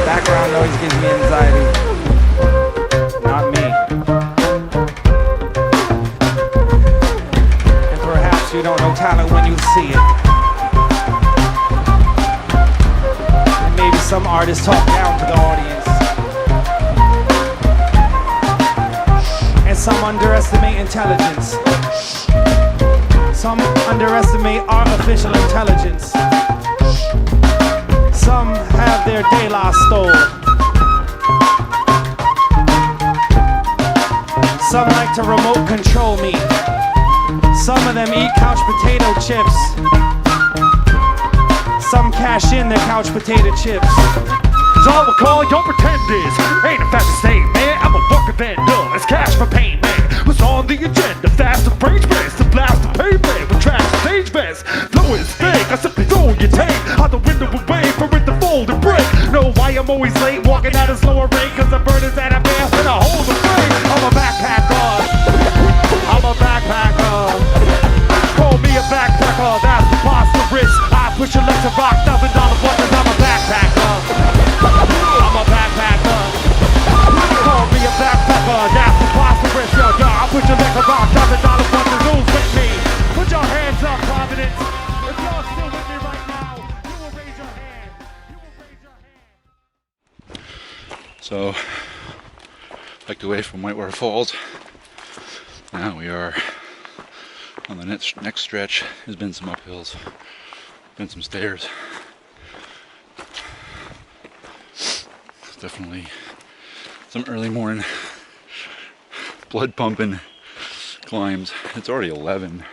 Background noise gives me anxiety. Not me. And perhaps you don't know talent when you see it. And maybe some artists talk down to the audience. And some underestimate intelligence. Some underestimate artificial intelligence. Some have their daylight stole. Some like to remote control me. Some of them eat couch potato chips. Some cash in their couch potato chips. So I will call your pretenders. Ain't a fashion statement, I'm a worker vendor. It's cash for payment. What's on the agenda? Fast arrangements to blast the pavement with trash stage vents. Flow is fake, I simply throw your tank out the window and wait for it to fold and break. Know why I'm always late, walking at a slower rate, cause the bird is at a bath and I hold the frame. I'm a backpacker. I'm a backpacker. Call me a backpacker, that's preposterous. I push your legs to rock, $1,000 wonders, I'm a backpacker. I'm a backpacker. Call me a backpacker, that's preposterous. Yo, I put your legs to rock, $1,000 wonders, who's with me? Put your hands up, Providence. If y'all still with me right now, you will raise your hand. You will raise your hand. So, back away from Whitewater Falls. Now we are on the next stretch. There's been some uphills, been some stairs. It's definitely some early morning blood pumping climbs. It's already 11.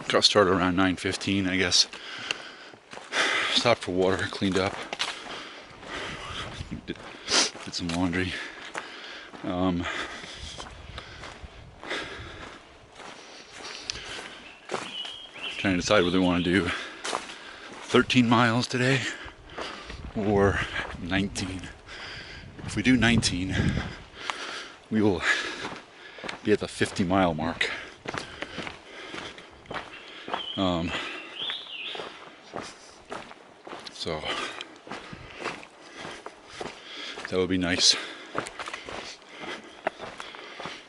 Got started around 9:15, I guess. Stopped for water, cleaned up. Did some laundry. Trying to decide whether we want to do 13 miles today or 19. If we do 19, we will be at the 50-mile mark. So that would be nice.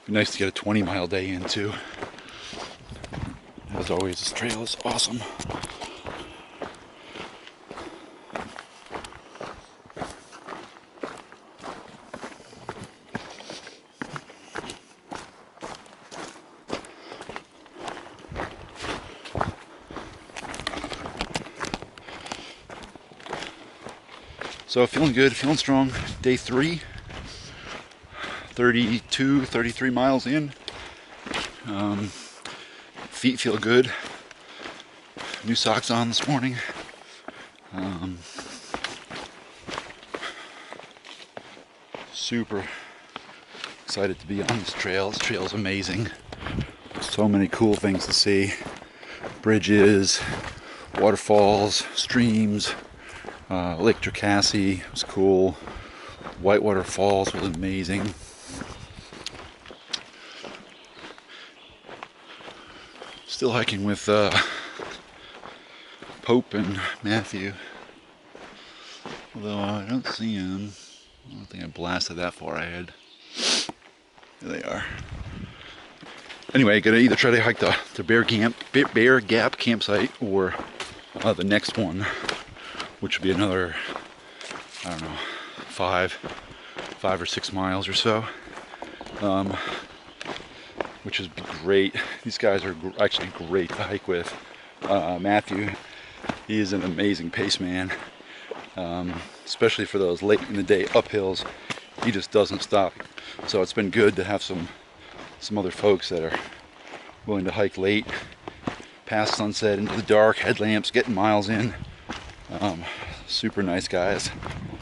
Be nice to get a 20-mile day in too. As always, this trail is awesome. So feeling good, feeling strong. Day 3, 32, 33 miles in. Feet feel good. New socks on this morning. Super excited to be on this trail. This trail is amazing. So many cool things to see. Bridges, waterfalls, streams. Lake Jocassee was cool. Whitewater Falls was amazing. Still hiking with Pope and Matthew. Although I don't see him. I don't think I blasted that far ahead. There they are. Anyway, gonna either try to hike the Bear Gap campsite or the next one, which would be another, I don't know, 5 or 6 miles or so, which is great. These guys are actually great to hike with. Matthew, he is an amazing pace man, especially for those late in the day uphills. He just doesn't stop. So it's been good to have some other folks that are willing to hike late, past sunset into the dark, headlamps, getting miles in. Super nice guys.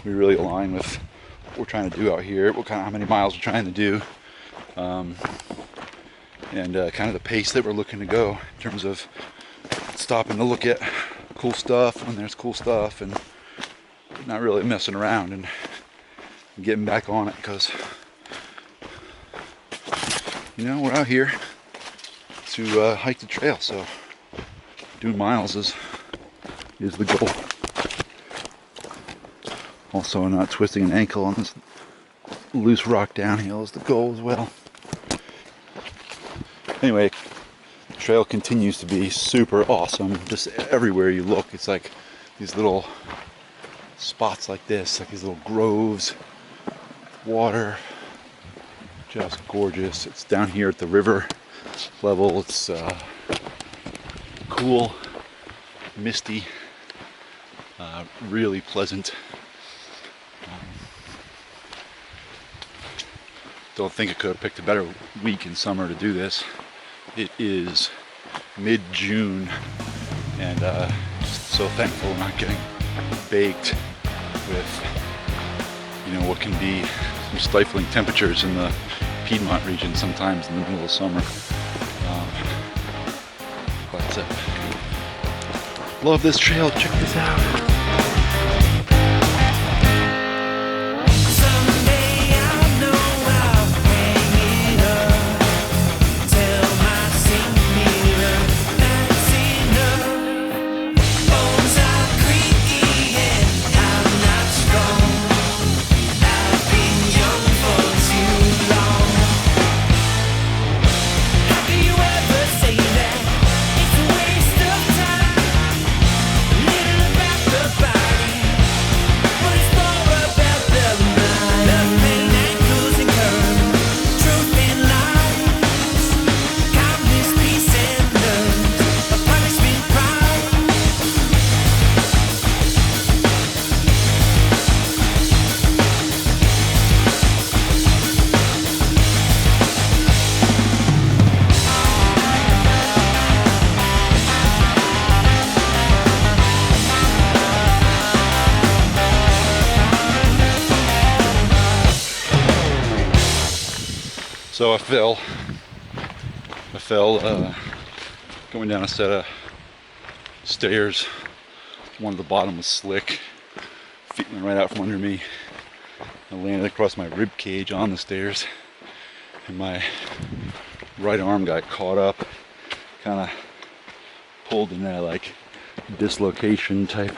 We really align with what we're trying to do out here, how many miles we're trying to do, and kind of the pace that we're looking to go in terms of stopping to look at cool stuff when there's cool stuff, and not really messing around and getting back on it, because you know, we're out here to hike the trail, so doing miles is the goal. Also, not twisting an ankle on this loose rock downhill is the goal as well. Anyway, the trail continues to be super awesome. Just everywhere you look, it's like these little spots like this, like these little groves, water, just gorgeous. It's down here at the river level. It's cool, misty, really pleasant. Don't think I could have picked a better week in summer to do this. It is mid-June, and just so thankful I'm not getting baked with, you know, what can be some stifling temperatures in the Piedmont region sometimes in the middle of summer. But love this trail. Check this out. So I fell going down a set of stairs. One at the bottom was slick, feet went right out from under me. I landed across my rib cage on the stairs, and my right arm got caught up, kind of pulled in that like dislocation type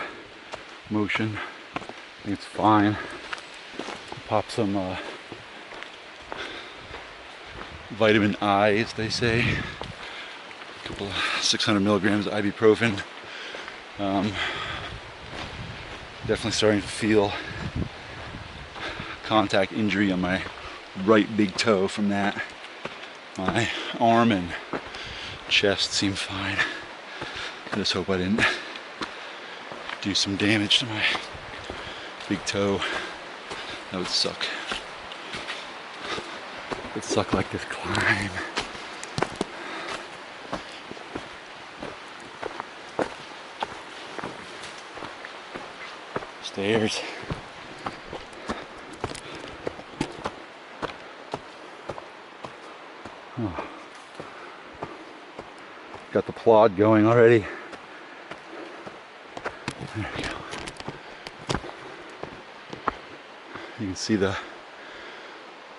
motion. I think it's fine. Pop some vitamin I, as they say, a couple of 600 milligrams of ibuprofen. Definitely starting to feel contact injury on my right big toe from that. My arm and chest seem fine. I just hope I didn't do some damage to my big toe. That would suck. It would suck like this climb. Stairs. Oh. Got the plod going already. There we go. You can see the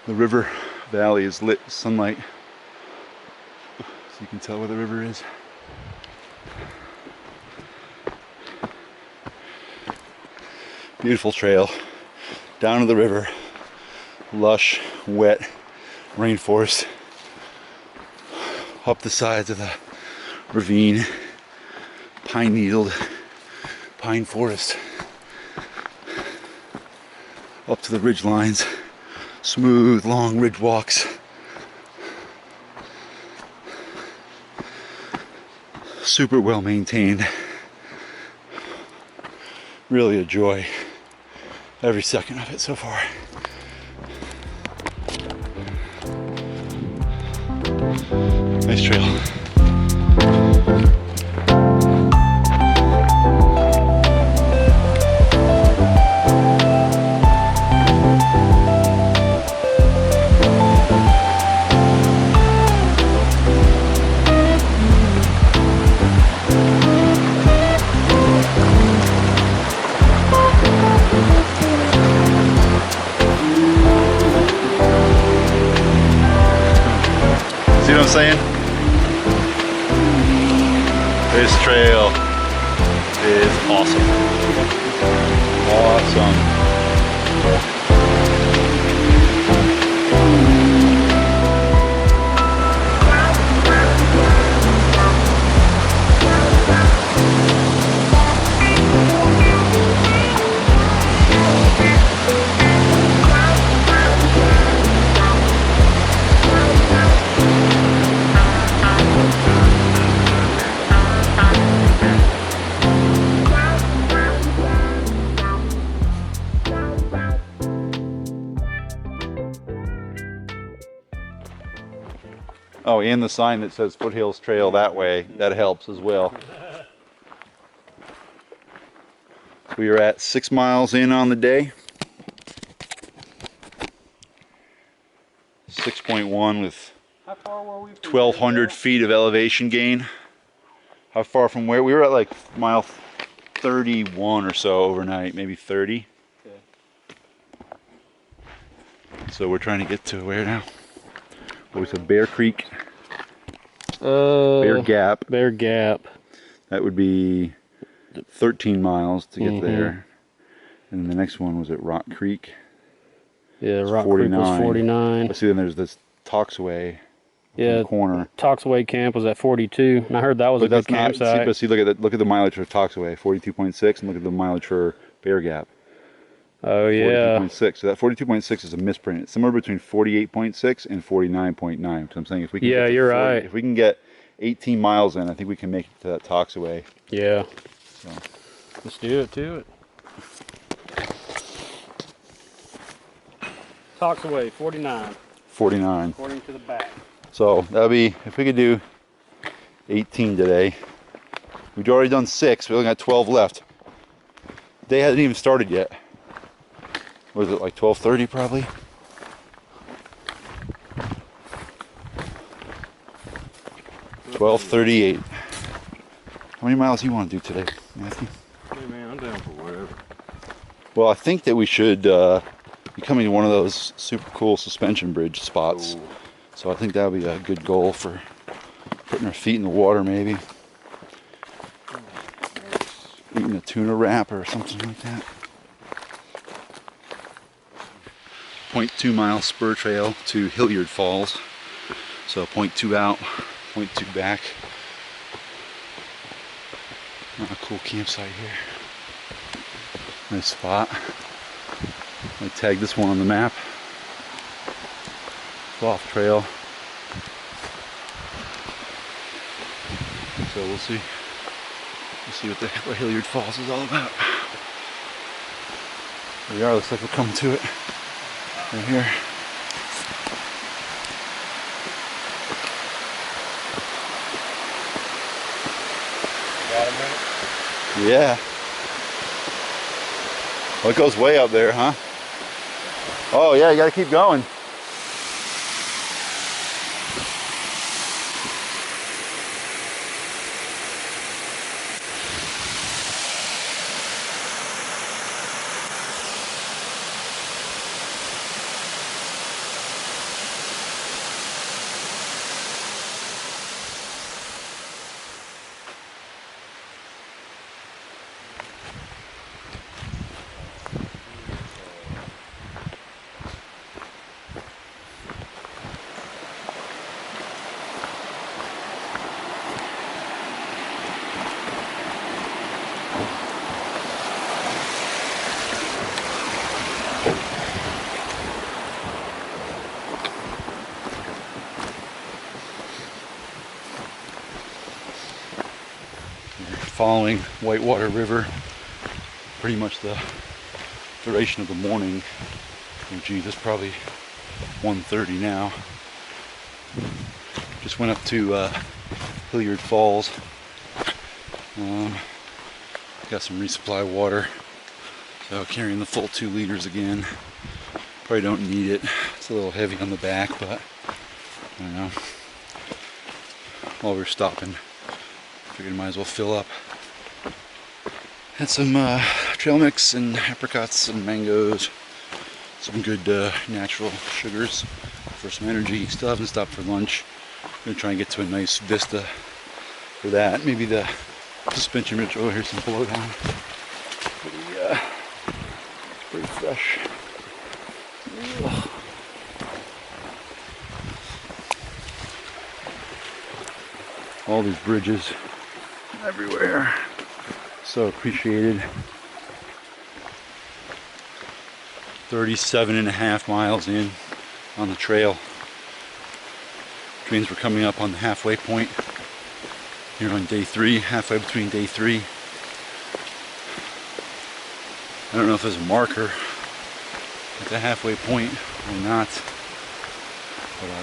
river valley is lit with sunlight, so you can tell where the river is. Beautiful trail down to the river, lush, wet rainforest, up the sides of the ravine, pine needled pine forest, up to the ridge lines, smooth long ridge walks, super well maintained, really a joy every second of it so far. Nice trail. See what I'm saying? This trail is awesome. Awesome. Oh, and the sign that says Foothills Trail that way, that helps as well. We are at 6 miles in on the day. 6.1 with 1,200 feet of elevation gain. How far from where? We were at like mile 31 or so overnight, maybe 30. Okay. So we're trying to get to where now? What was it, Bear Creek? Bear Gap. Bear Gap. That would be 13 miles to get there. And then the next one was at Rock Creek. Yeah, Rock Creek was 49. Let's see, then there's this Toxaway in the corner. Toxaway camp was at 42, and I heard that was a good campsite. But see, look at the mileage for Toxaway, 42.6, and look at the mileage for Bear Gap. Oh yeah. 42.6. So that 42.6 is a misprint. It's somewhere between 48.6 and 49.9. So I'm saying if we can you're right. If we can get 18 miles in, I think we can make it to that Toxaway. Yeah. So let's do it to it. Toxaway 49. 49. According to the back. So that'll be, if we could do 18 today. We've already done 6. We only got 12 left. The day hasn't even started yet. Was it like 12:30 probably? $12:38. How many miles do you want to do today, Matthew? Hey man, I'm down for whatever. Well, I think that we should be coming to one of those super cool suspension bridge spots. Ooh. So I think that would be a good goal for putting our feet in the water, maybe. Eating a tuna wrap or something like that. 0.2 mile spur trail to Hilliard Falls. So 0.2 out, 0.2 back. A cool campsite here. Nice spot. I tagged this one on the map. Off trail. So we'll see. We'll see what Hilliard Falls is all about. Here we are, looks like we're coming to it. Right here. Got a minute? Yeah. Well, it goes way up there, huh? Oh yeah, you gotta keep going. Following Whitewater River pretty much the duration of the morning. Oh geez, it's probably 1:30 now. Just went up to Hilliard Falls. Got some resupply water, so carrying the full 2 liters again. Probably don't need it, it's a little heavy on the back, but I don't know, while we're stopping figured might as well fill up. Had some trail mix and apricots and mangoes, some good natural sugars for some energy. Still haven't stopped for lunch. I'm gonna try and get to a nice vista for that. Maybe the suspension bridge over here, some blowdown. Pretty fresh. Ugh. All these bridges everywhere. So appreciated. 37.5 miles in on the trail. Which means we're coming up on the halfway point here on day 3, halfway between day 3. I don't know if there's a marker at the halfway point or not, but I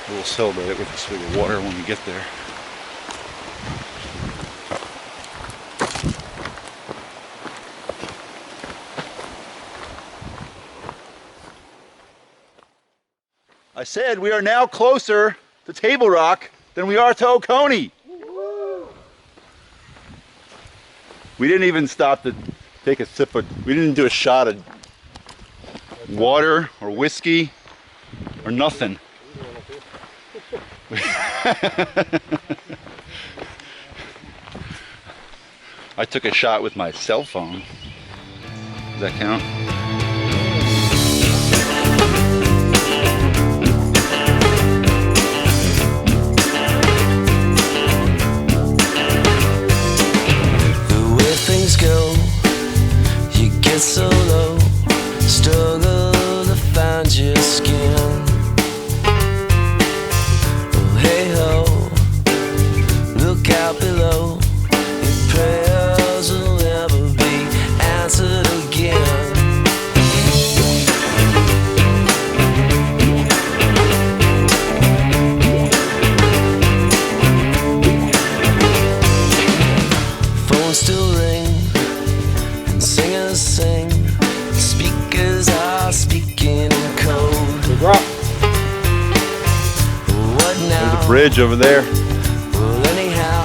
will celebrate it with a swig of water when we get there. I said we are now closer to Table Rock than we are to Oconee. We didn't even stop to take a sip of, we didn't do a shot of water or whiskey or nothing. I took a shot with my cell phone. Does that count? Go, you get so low, struggle to find your skin. Oh hey ho, look out below, your prayers will never be answered again. Phone still rings, singers sing, speakers are speaking in code. What now? There's a bridge over there. Well, anyhow,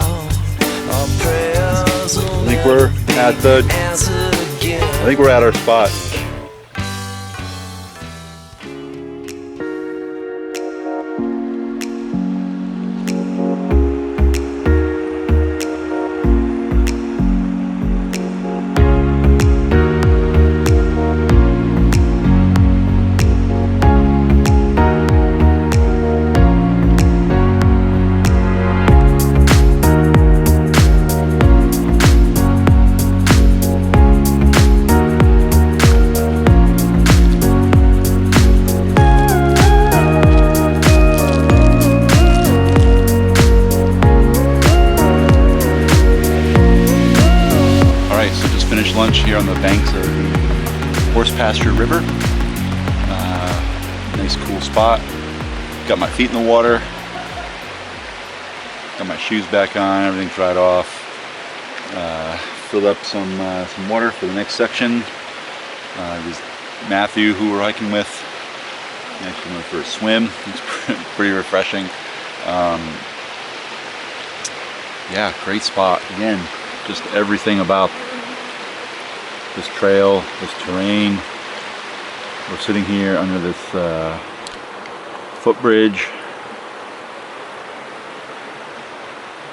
our prayers will I think we're at the, I think we're at our spot. lunch here on the banks of the Horsepasture River. Nice cool spot. Got my feet in the water. Got my shoes back on, everything's dried off. Filled up some water for the next section. It was Matthew, who we're hiking with. I actually went for a swim. It's pretty refreshing. Yeah, great spot. Again, just everything about this trail, this terrain. We're sitting here under this footbridge.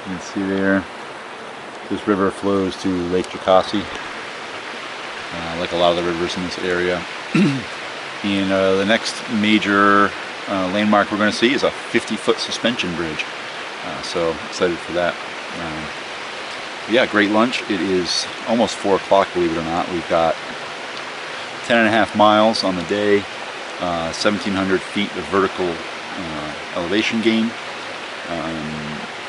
You can see there, this river flows to Lake Jocassee, like a lot of the rivers in this area. And the next major landmark we're going to see is a 50-foot suspension bridge. So excited for that. Yeah, great lunch. It is almost 4 o'clock, believe it or not. We've got 10.5 miles on the day, 1,700 feet of vertical elevation gain.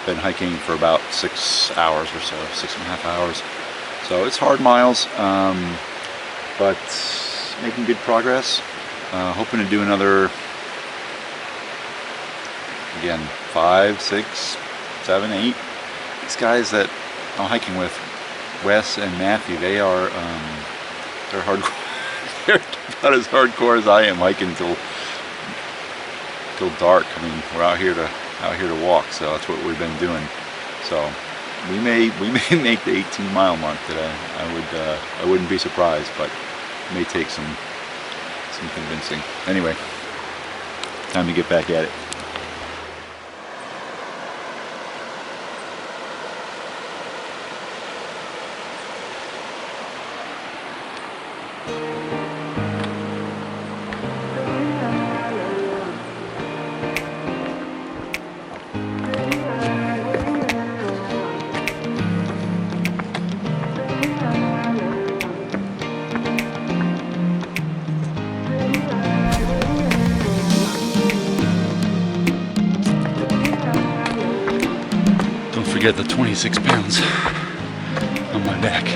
Been hiking for about 6 hours or so, 6.5 hours. So it's hard miles, but making good progress. Hoping to do another, again, 5, 6, 7, 8. These guys that I'm hiking with, Wes and Matthew, they are they're hardcore. They're about as hardcore as I am hiking till dark. I mean, we're out here to walk, so that's what we've been doing. So we may make the 18-mile mark today. I wouldn't be surprised, but it may take some convincing. Anyway, time to get back at it. Get the 26 pounds on my back.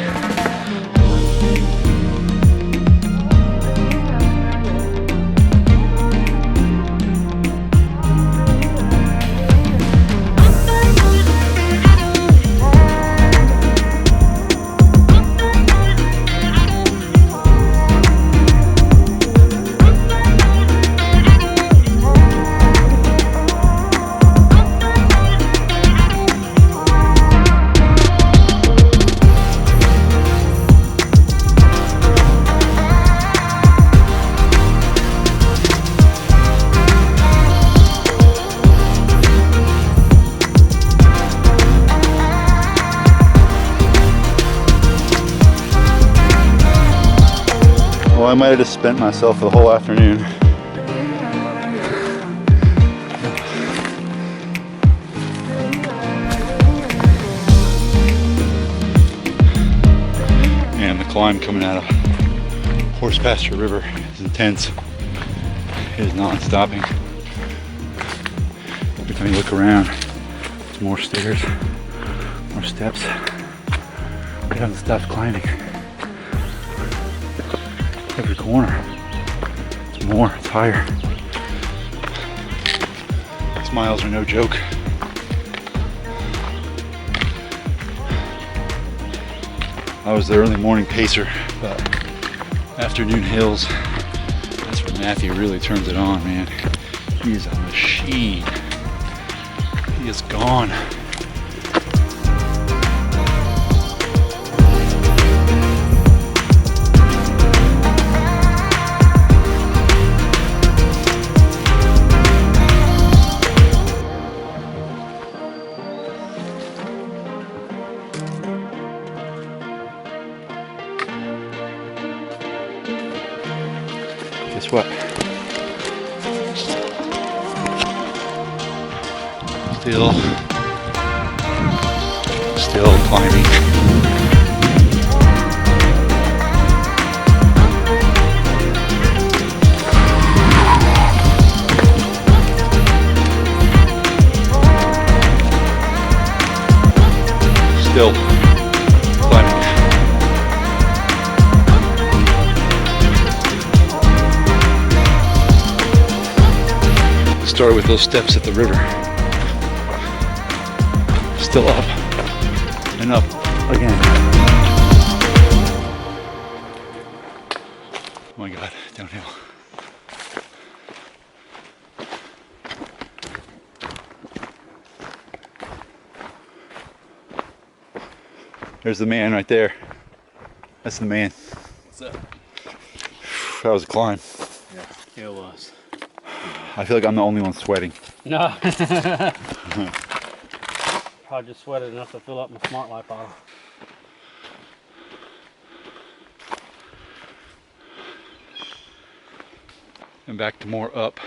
I might have just spent myself the whole afternoon. And the climb coming out of Horsepasture River is intense. It is non-stopping. Every time you look around, there's more stairs, more steps. It doesn't stop climbing. Every corner, it's more, it's higher. These miles are no joke. I was the early morning pacer, but afternoon hills, that's where Matthew really turns it on, man. He is a machine. He is gone. Guess what? Still climbing. Still climbing. started with those steps at the river. Still up and up again. Oh my God, downhill. There's the man right there. That's the man. What's up? That was a climb. Yeah, it was. I feel like I'm the only one sweating. No. Probably just sweated enough to fill up my Smart Life bottle. And back to more up.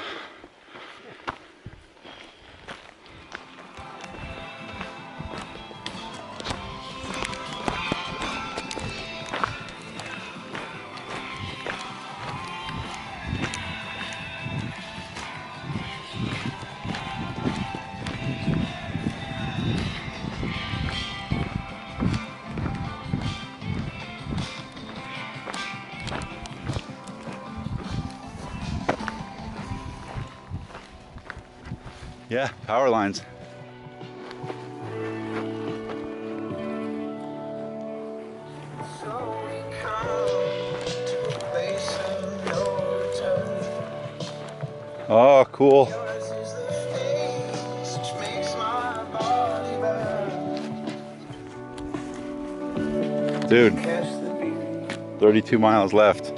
Yeah, power lines. Oh, cool. Dude, 32 miles left.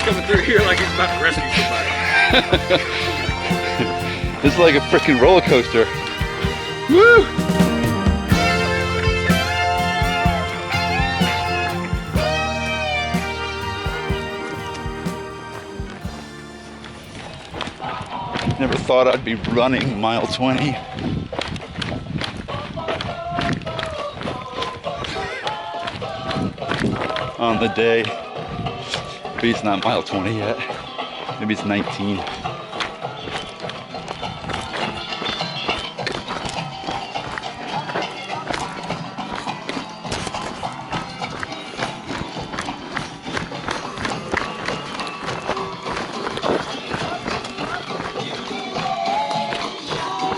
Coming through here like he's about to rescue somebody. This is like a freaking roller coaster. Woo! Never thought I'd be running mile 20. On the day. Maybe it's not mile 20 yet. Maybe it's 19.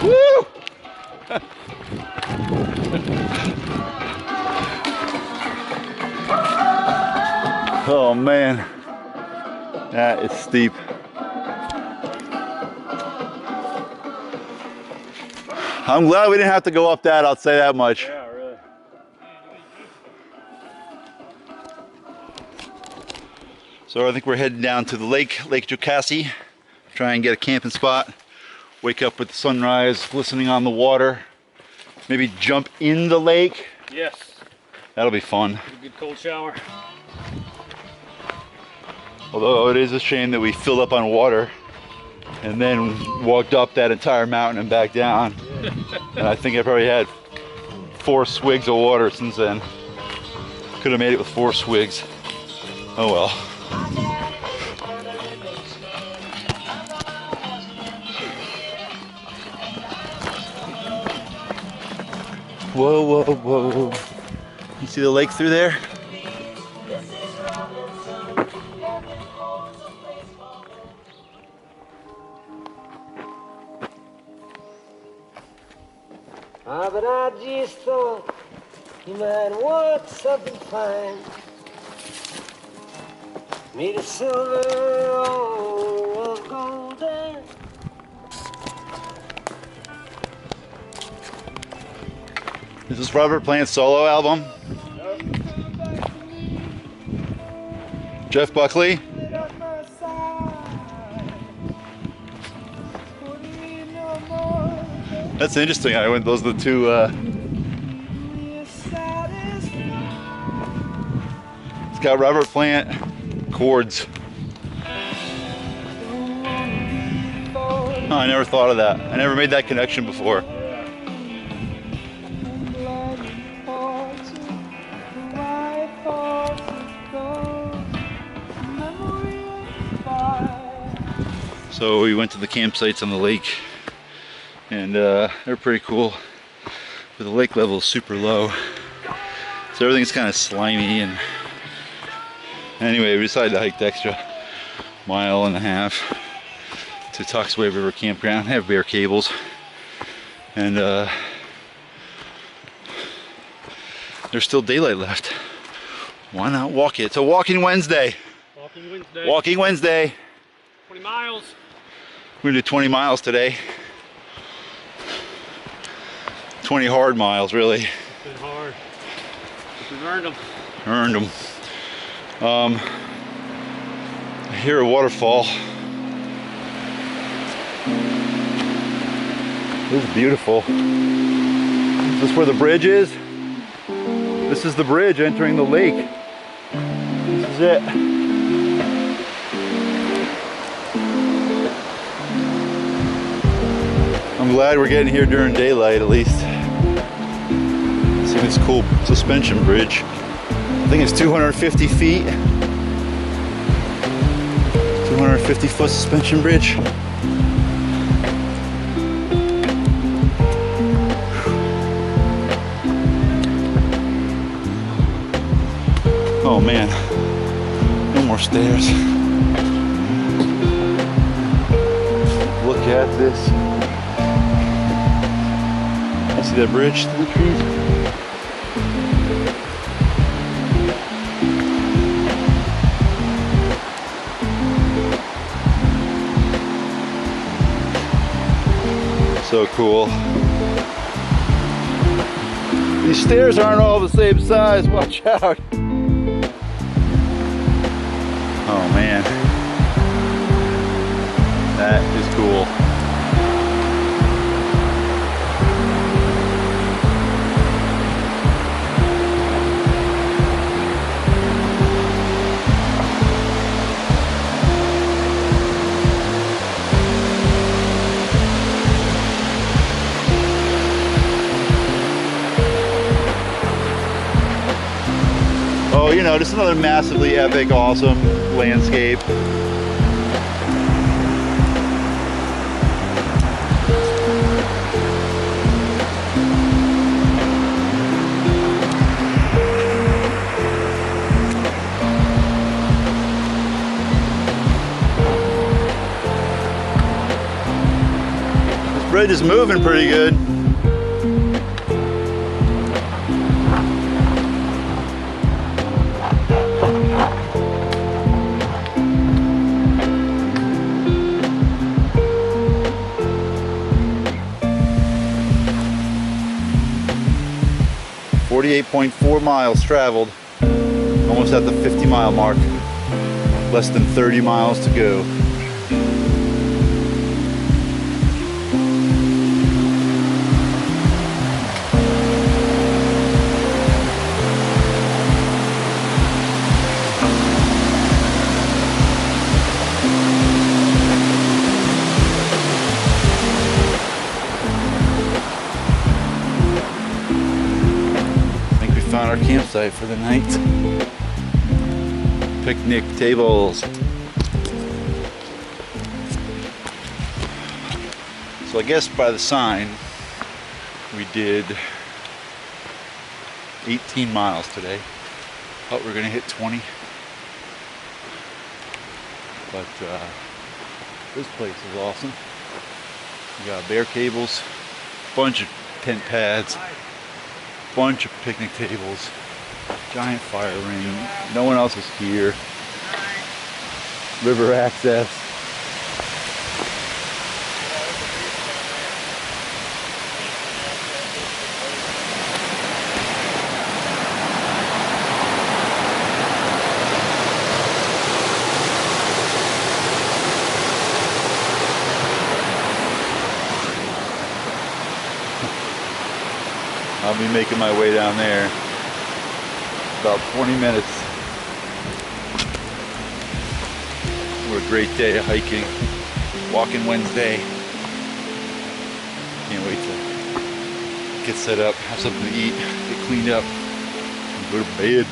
Woo! Oh man. That is steep. I'm glad we didn't have to go up that, I'll say that much. Yeah, really. So I think we're heading down to the Lake Jocassee, try and get a camping spot, wake up with the sunrise, glistening on the water, maybe jump in the lake. Yes. That'll be fun. A good cold shower. Although it is a shame that we filled up on water and then walked up that entire mountain and back down. And I think I probably had 4 swigs of water since then. Could have made it with 4 swigs. Oh well. Whoa, whoa, whoa. You see the lake through there? But I just thought you might want something fine, made of silver or of golden. this Robert Plant's solo album? Jeff Buckley? That's interesting. Those are the two. It's got Robert Plant chords. Oh, I never thought of that. I never made that connection before. So we went to the campsites on the lake, and they're pretty cool, but the lake level is super low, so everything's kind of slimy. And anyway, we decided to hike the extra 1.5 miles to Toxaway River Campground. They have bare cables, and there's still daylight left. Why not walk it? It's a walking Wednesday. Walking Wednesday. Walking Wednesday. 20 miles. We're gonna do 20 miles today. 20 hard miles, really. It's been hard. We've earned them. Earned them. I hear a waterfall. This is beautiful. Is this where the bridge is? This is the bridge entering the lake. This is it. I'm glad we're getting here during daylight at least. See this cool suspension bridge. I think it's 250 feet. 250-foot suspension bridge. Oh man, no more stairs. Look at this. See that bridge through the trees? So cool. These stairs aren't all the same size. Watch out. Oh man. That is cool. Oh, you know, just another massively epic, awesome landscape. This bridge is moving pretty good. .4 miles traveled, almost at the 50-mile mark, less than 30 miles to go. Found our campsite for the night. Picnic tables. So I guess by the sign we did 18 miles today. Thought we were gonna hit 20. But this place is awesome. We got bare cables, bunch of tent pads, bunch of picnic tables, giant fire ring, no one else is here, river access. I'll be making my way down there. About 20 minutes. What a great day of hiking. Walking Wednesday. Can't wait to get set up, have something to eat, get cleaned up, and go to bed.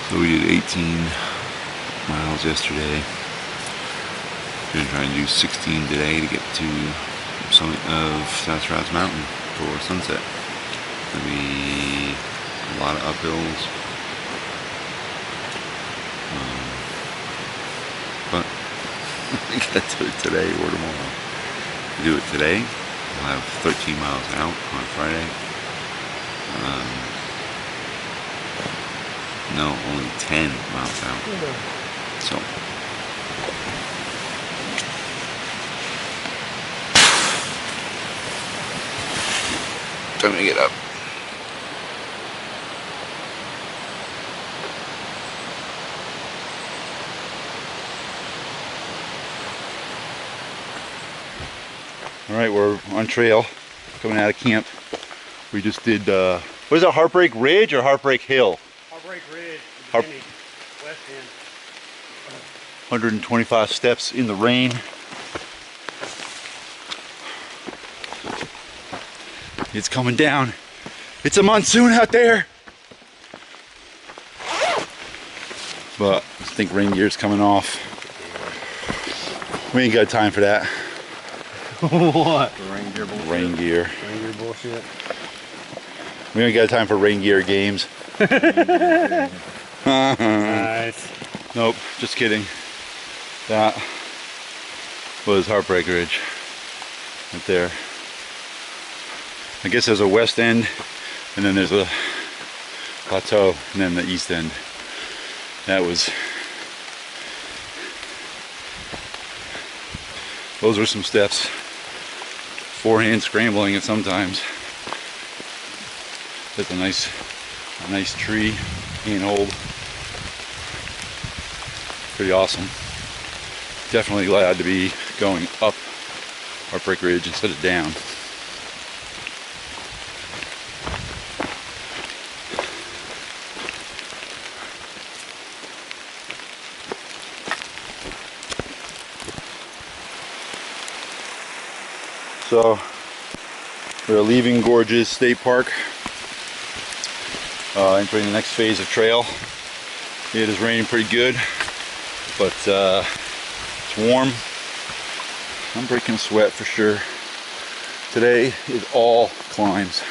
So we did 18 miles yesterday. We're gonna try and do 16 today to get to the summit of Sassafras Mountain for sunset. Gonna be a lot of uphills. But we gotta do it today or tomorrow. If we do it today, we'll have 13 miles out on Friday. No, only 10 miles out. So time to get up. All right, we're on trail, coming out of camp. We just did, what is it, Heartbreak Ridge or Heartbreak Hill? Heartbreak Ridge, Har- west end. 125 steps in the rain. It's coming down. It's a monsoon out there. But I think rain gear's coming off. We ain't got time for that. What? Rain gear bullshit. Rain gear. Rain gear bullshit. We ain't got time for rain gear games. Nice. Nope, just kidding. That was Heartbreak Ridge. Right there. I guess there's a west end, and then there's a plateau, and then the east end. Those were some steps. Forehand scrambling it sometimes. That's a nice tree, handhold. Pretty awesome. Definitely glad to be going up Heartbreak Ridge instead of down. So we're leaving Gorges State Park, entering the next phase of trail. It is raining pretty good, but it's warm. I'm breaking a sweat for sure. Today is all climbs.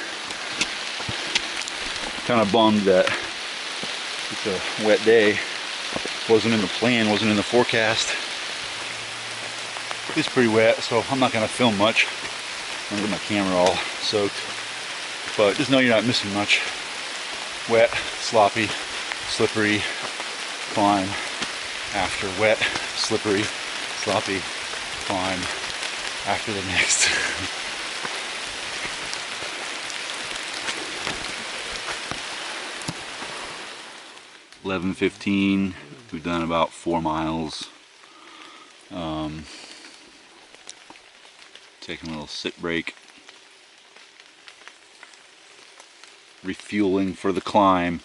Kind of bummed that it's a wet day. Wasn't in the plan, wasn't in the forecast. It's pretty wet, so I'm not going to film much. I'm going to get my camera all soaked. But just know you're not missing much. Wet, sloppy, slippery climb after wet, slippery, sloppy climb after the next. $11:15. We've done about 4 miles. Taking a little sit break. Refueling for the climb.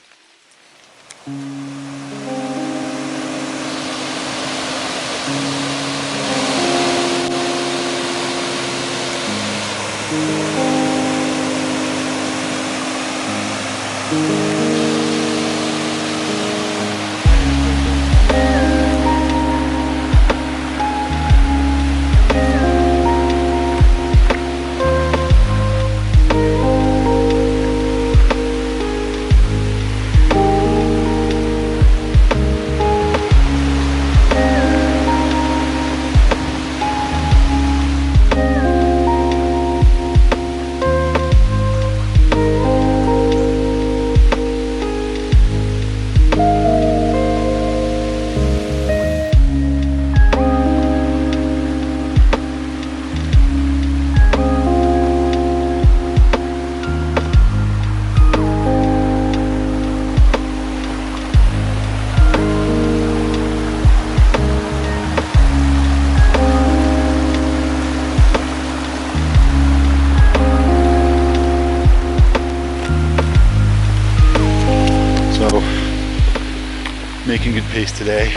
pace today,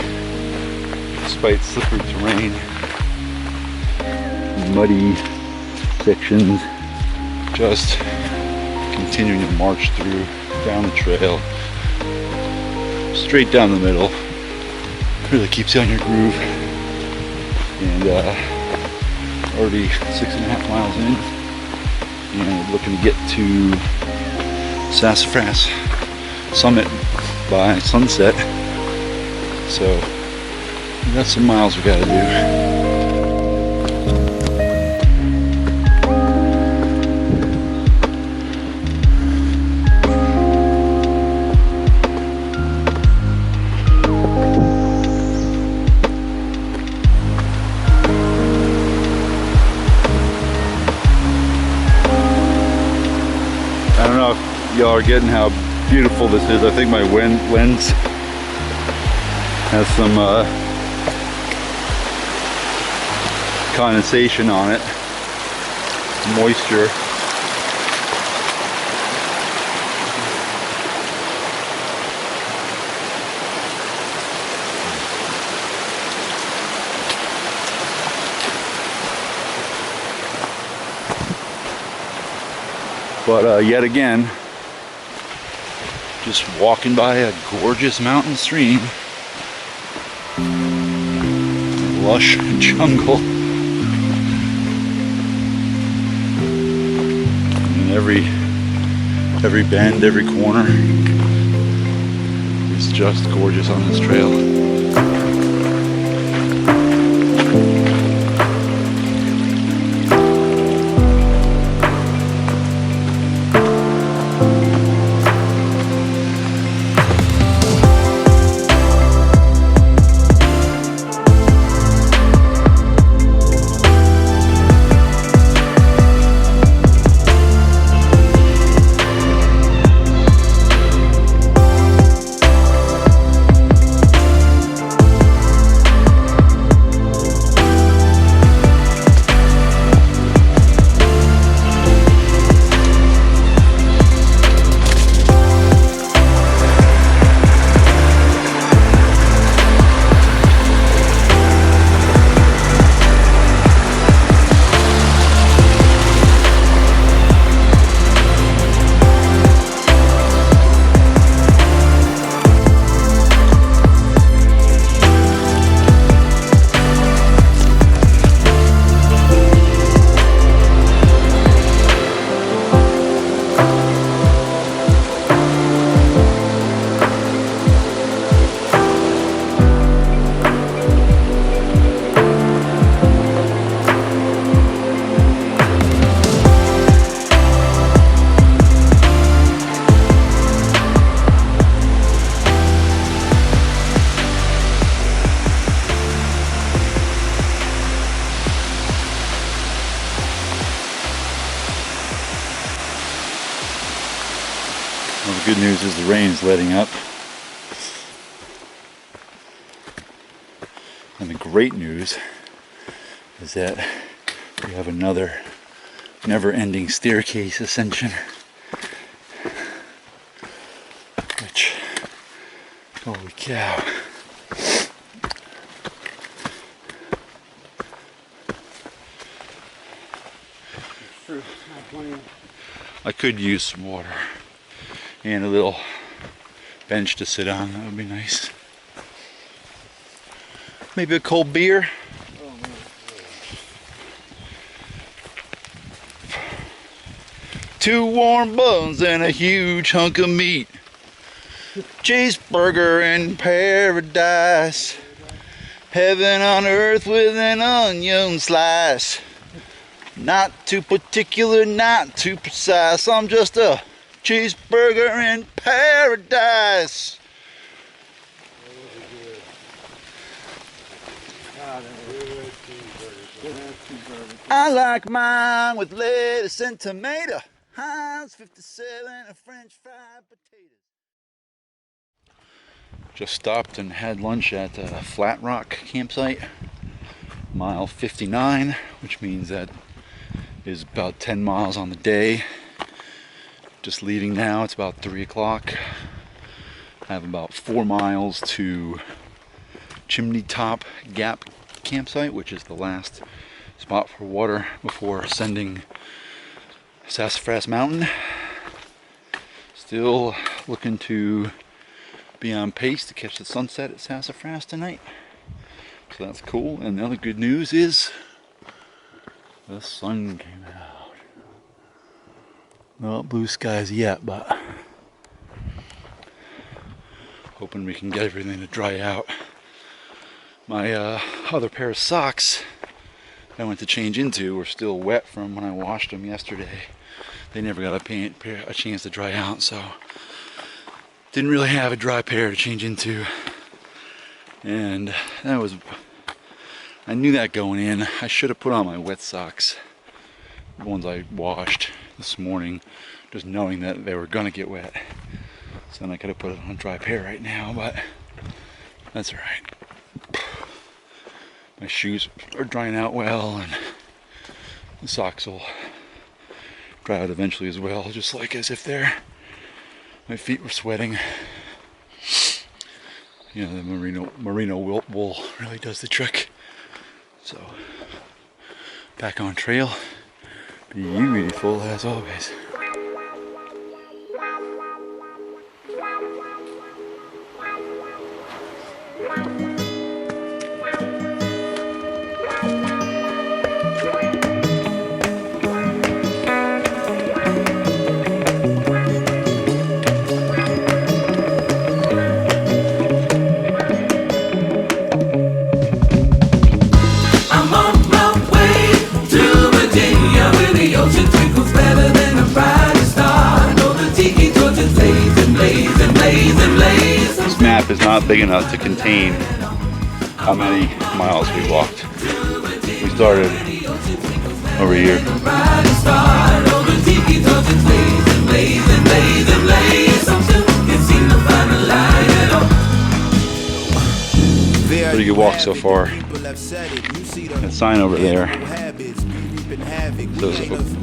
despite slippery terrain, muddy sections. Just continuing to march through down the trail, straight down the middle. Really keeps you on your groove. And already 6.5 miles in, and looking to get to Sassafras Summit by sunset. So we got some miles we gotta do. Y'all are getting how beautiful this is. I think my lens has some condensation on it, moisture. But yet again, just walking by a gorgeous mountain stream, lush jungle, and every bend, every corner is just gorgeous on this trail. Well, the good news is the rain's letting up. And the great news is that we have another never-ending staircase ascension. Which, holy cow. I could use some water and a little bench to sit on. That would be nice. Maybe a cold beer. Two warm buns and a huge hunk of meat. Cheeseburger in paradise. Heaven on earth with an onion slice. Not too particular, not too precise. I'm just a cheeseburger in paradise. I like mine with lettuce and tomato. Heinz 57 and French fried potatoes. Just stopped and had lunch at Flat Rock Campsite, mile 59, which means that is about 10 miles on the day. Just leaving now, it's about 3 o'clock. I have about 4 miles to Chimneytop Gap campsite, which is the last spot for water before ascending Sassafras Mountain. Still looking to be on pace to catch the sunset at Sassafras tonight. So that's cool. And the other good news is the sun came out. Not blue skies yet, but hoping we can get everything to dry out. My other pair of socks I went to change into were still wet from when I washed them yesterday. They never got a chance to dry out, so didn't really have a dry pair to change into. And I knew that going in. I should have put on my wet socks, the ones I washed this morning, just knowing that they were gonna get wet. So then I could have put it on a dry pair right now, but that's alright. My shoes are drying out well, and the socks will dry out eventually as well, just like as if my feet were sweating. You know, the merino wool really does the trick. So, back on trail, beautiful as always. Is not big enough to contain how many miles we walked. We started over here. Pretty good walk so far. That sign over there says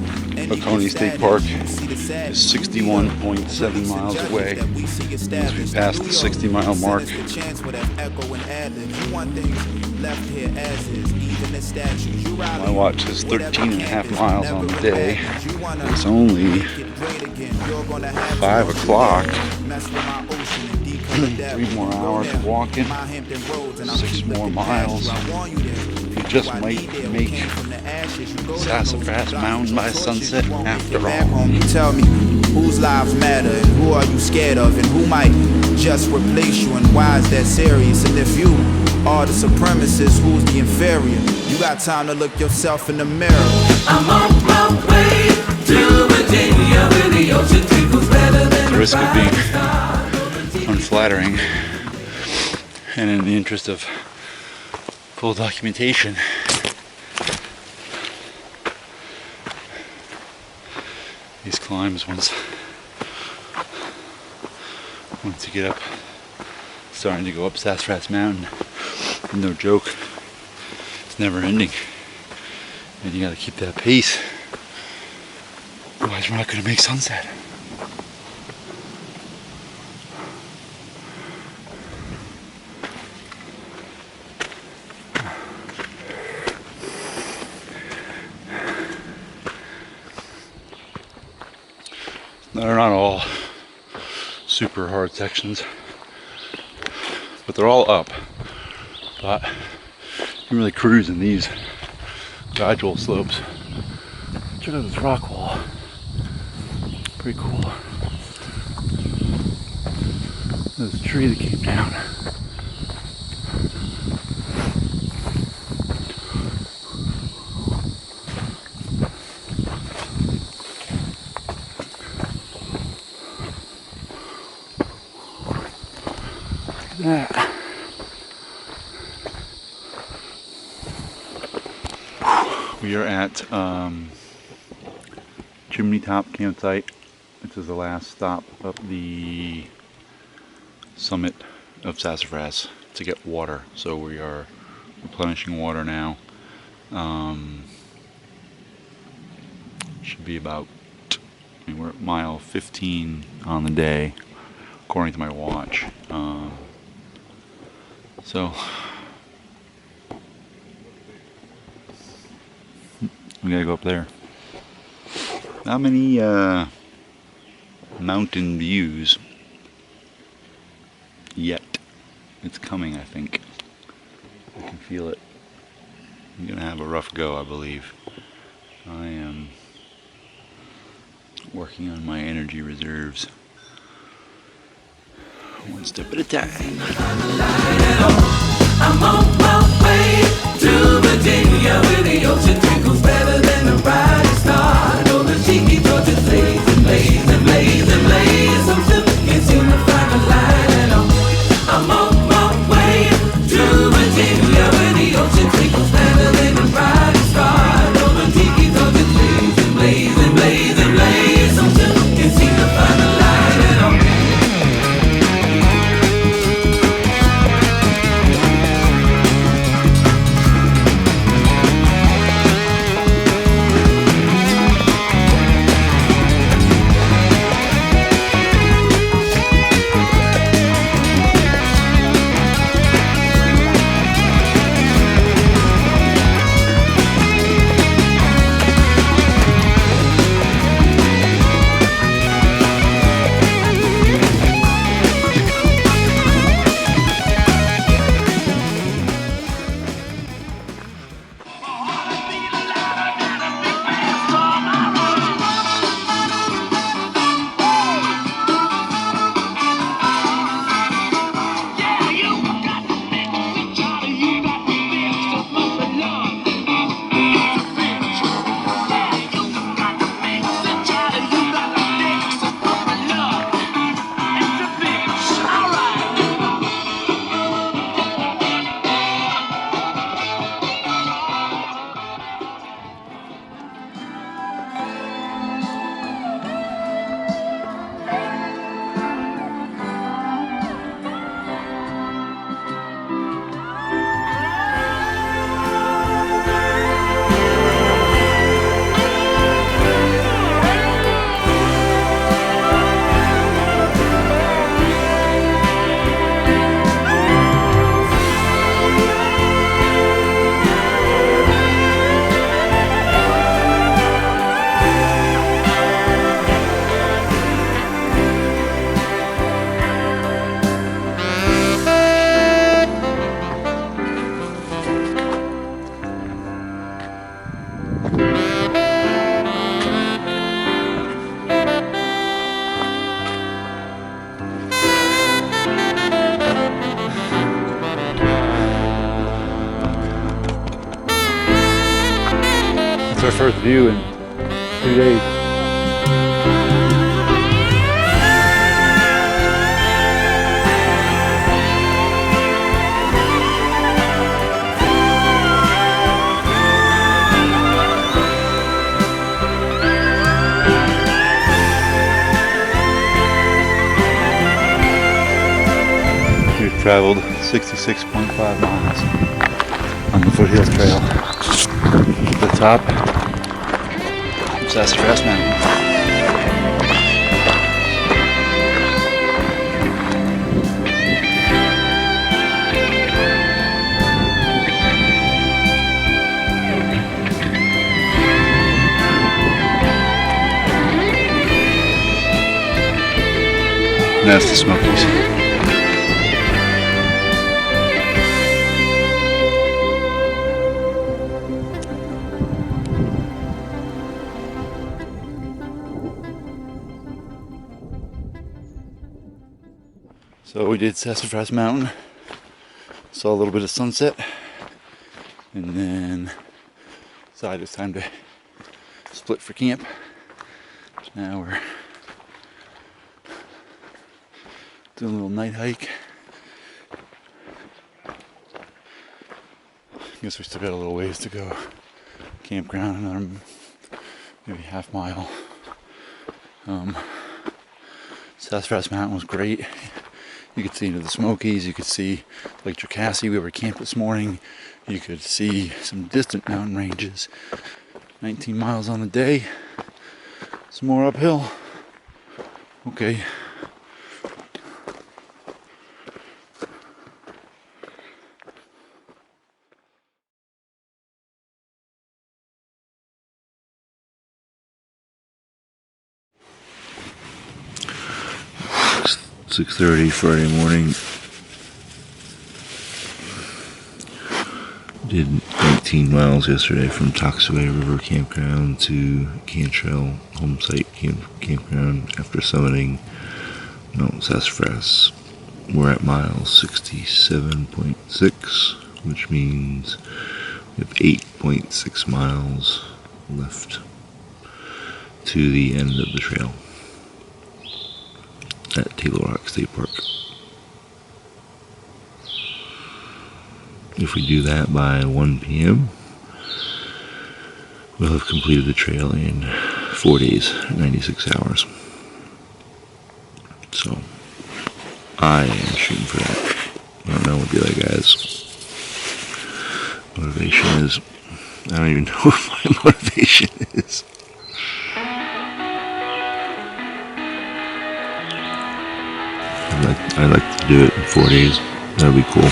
Oconee State Park is 61.7 miles away. As we pass the 60-mile mark, my watch says 13.5 miles on the day. It's only 5 o'clock. 3 more hours of walking, 6 more miles. We just might make Sassafras Mountain by sunset after all. Tell me, whose lives matter and who are you scared of and who might just replace you and why is that serious? And if you are the supremacist, who's the inferior? You got time to look yourself in the mirror. I'm on my way to Virginia where the ocean tickles better than the risk of being unflattering and in the interest of full documentation, these climbs once you get up, starting to go up Sassafras Mountain, no joke, it's never ending, and you got to keep that pace, otherwise we're not going to make sunset. They're not all super hard sections, but they're all up. But you can really cruise in these gradual slopes. Check out this rock wall. Pretty cool. There's a tree that came down. That. We are at Chimneytop campsite. This is the last stop up the summit of Sassafras to get water. So we are replenishing water now. Should be about, we're at mile 15 on the day, according to my watch. So We gotta go up there. Not many mountain views yet. It's coming, I think. I can feel it. I'm gonna have a rough go, I believe. I am working on my energy reserves. One step at a time. I'm on my way to Virginia, where the ocean twinkles better than a bright star. Oh, the cheeky torches blaze and blaze and blaze and blaze. Some ships can't seem to find a line at all. I'm on my way to Virginia, where the ocean twinkles better than a bright star. Oh, the cheeky torches blaze and blaze and blaze and blaze. Some ships can't seem to find a line at all. Our first view in 2 days. We've traveled 66.5 miles on the Foothills Trail. The top, Sassafras Mountain. And that's the Smokies. So we did Sassafras Mountain, saw a little bit of sunset, and then decided it's time to split for camp. Now we're doing a little night hike. Guess we still got a little ways to go. Campground, another maybe half mile. Sassafras Mountain was great. You could see into the Smokies, you could see Lake Jocassee. We were camped this morning. You could see some distant mountain ranges. 19 miles on the day. Some more uphill. Okay. 6:30 Friday morning. Did 18 miles yesterday from Toxaway River Campground to Cantrell Homesite Campground after summiting Mount Sassafras. We're at mile 67.6, which means we have 8.6 miles left to the end of the trail at Oconee State Park. If we do that by 1 p.m., we'll have completed the trail in 4 days, 96 hours. So, I am shooting for that. I don't know what the other guys' motivation is. I don't even know what my motivation is. I'd like to do it in 4 days. That'd be cool.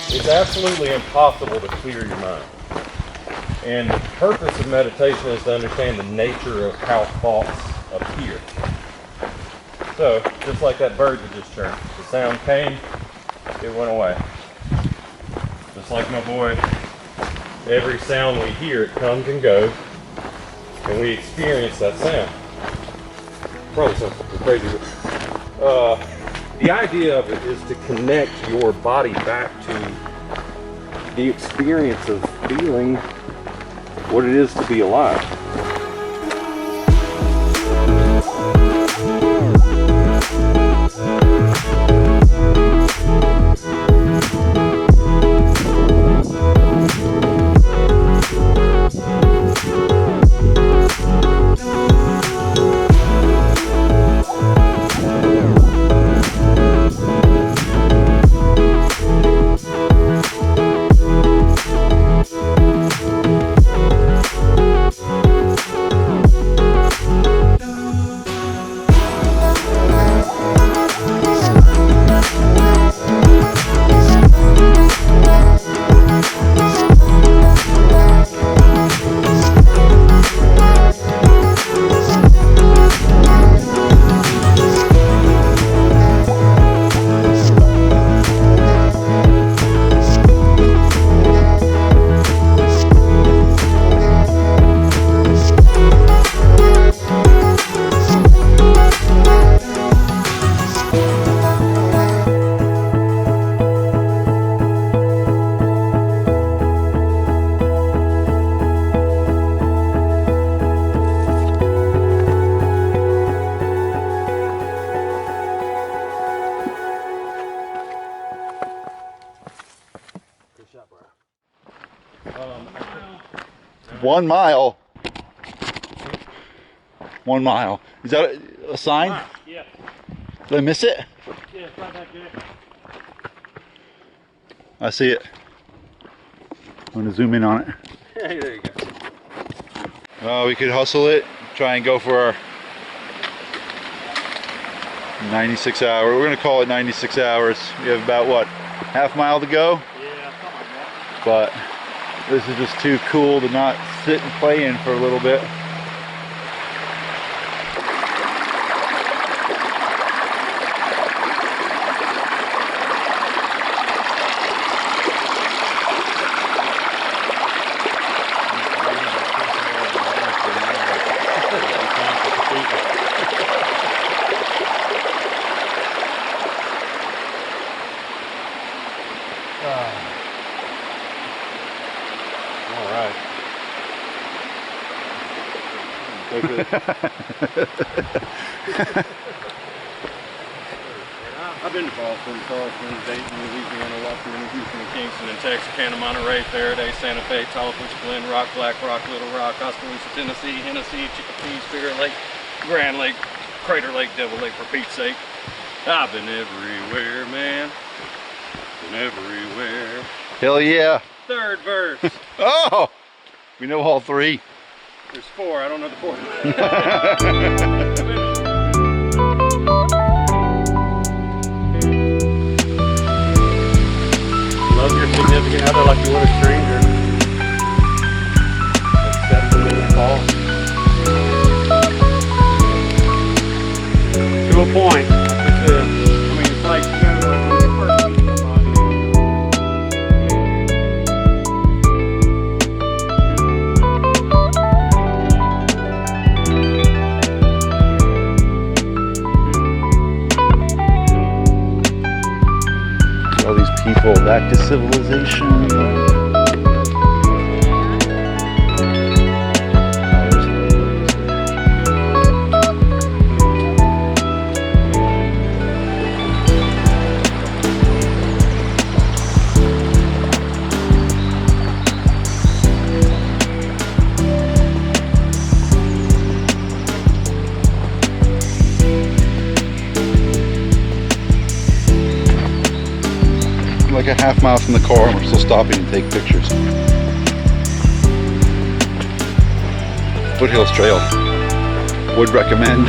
It's absolutely impossible to clear your mind. And the purpose of meditation is to understand the nature of how thoughts appear. So, just like that bird that just chirped, the sound came, it went away. Just like my boy, every sound we hear, it comes and goes, and we experience that sound. Probably sounds crazy, but the idea of it is to connect your body back to the experience of feeling what it is to be alive. One mile. 1 mile. Is that a sign? Yeah. Did I miss it? Yeah, it's right back there. I see it. I'm going to zoom in on it. Hey, there you go. We could hustle it, try and go for our 96 hour. We're going to call it 96 hours. We have about what? Half mile to go? Yeah, something like that. but this is just too cool to not sit and play in for a little bit. I've been to Boston, Charleston, Dayton, Louisiana, Washington, Houston, Kingston, and Texarkana, Monterey, Faraday, Santa Fe, Tallapoosa, Glen Rock, Black Rock, Little Rock, Oskaloosa, Tennessee, Hennessy, Chicopee, Spirit Lake, Grand Lake, Crater Lake, Devil Lake, for Pete's sake. I've been everywhere, man. Been everywhere. Hell yeah. Third verse. Oh! We know all three. There's four, I don't know the fourth. Love your significant other like you would a stranger. Accept them in the fall. To a point. It's like when you first meet somebody. All these people back to civilization. Like a half mile from the car and we're still stopping to take pictures. Foothills Trail. Would recommend.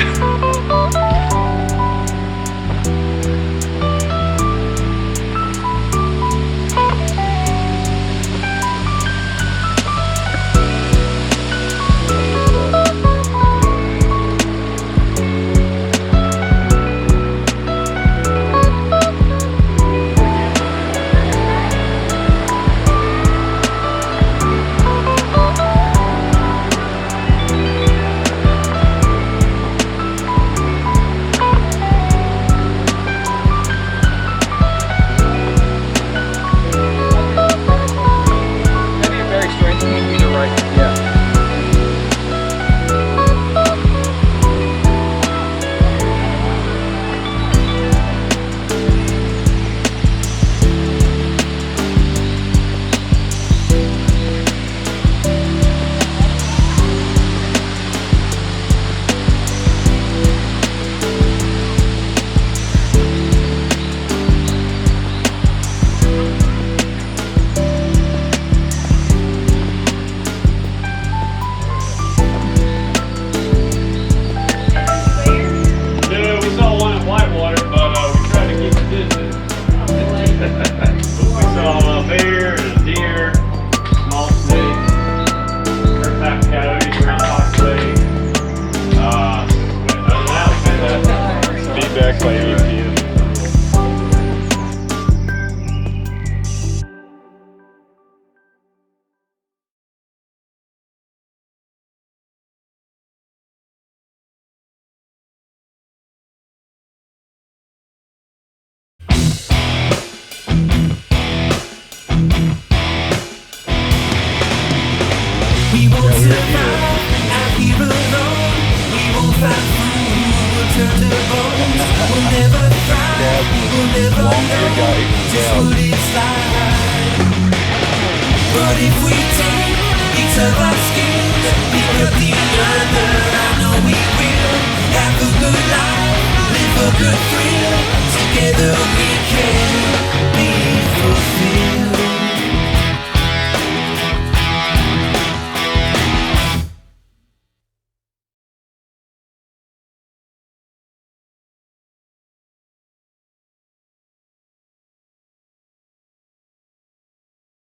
Together we can.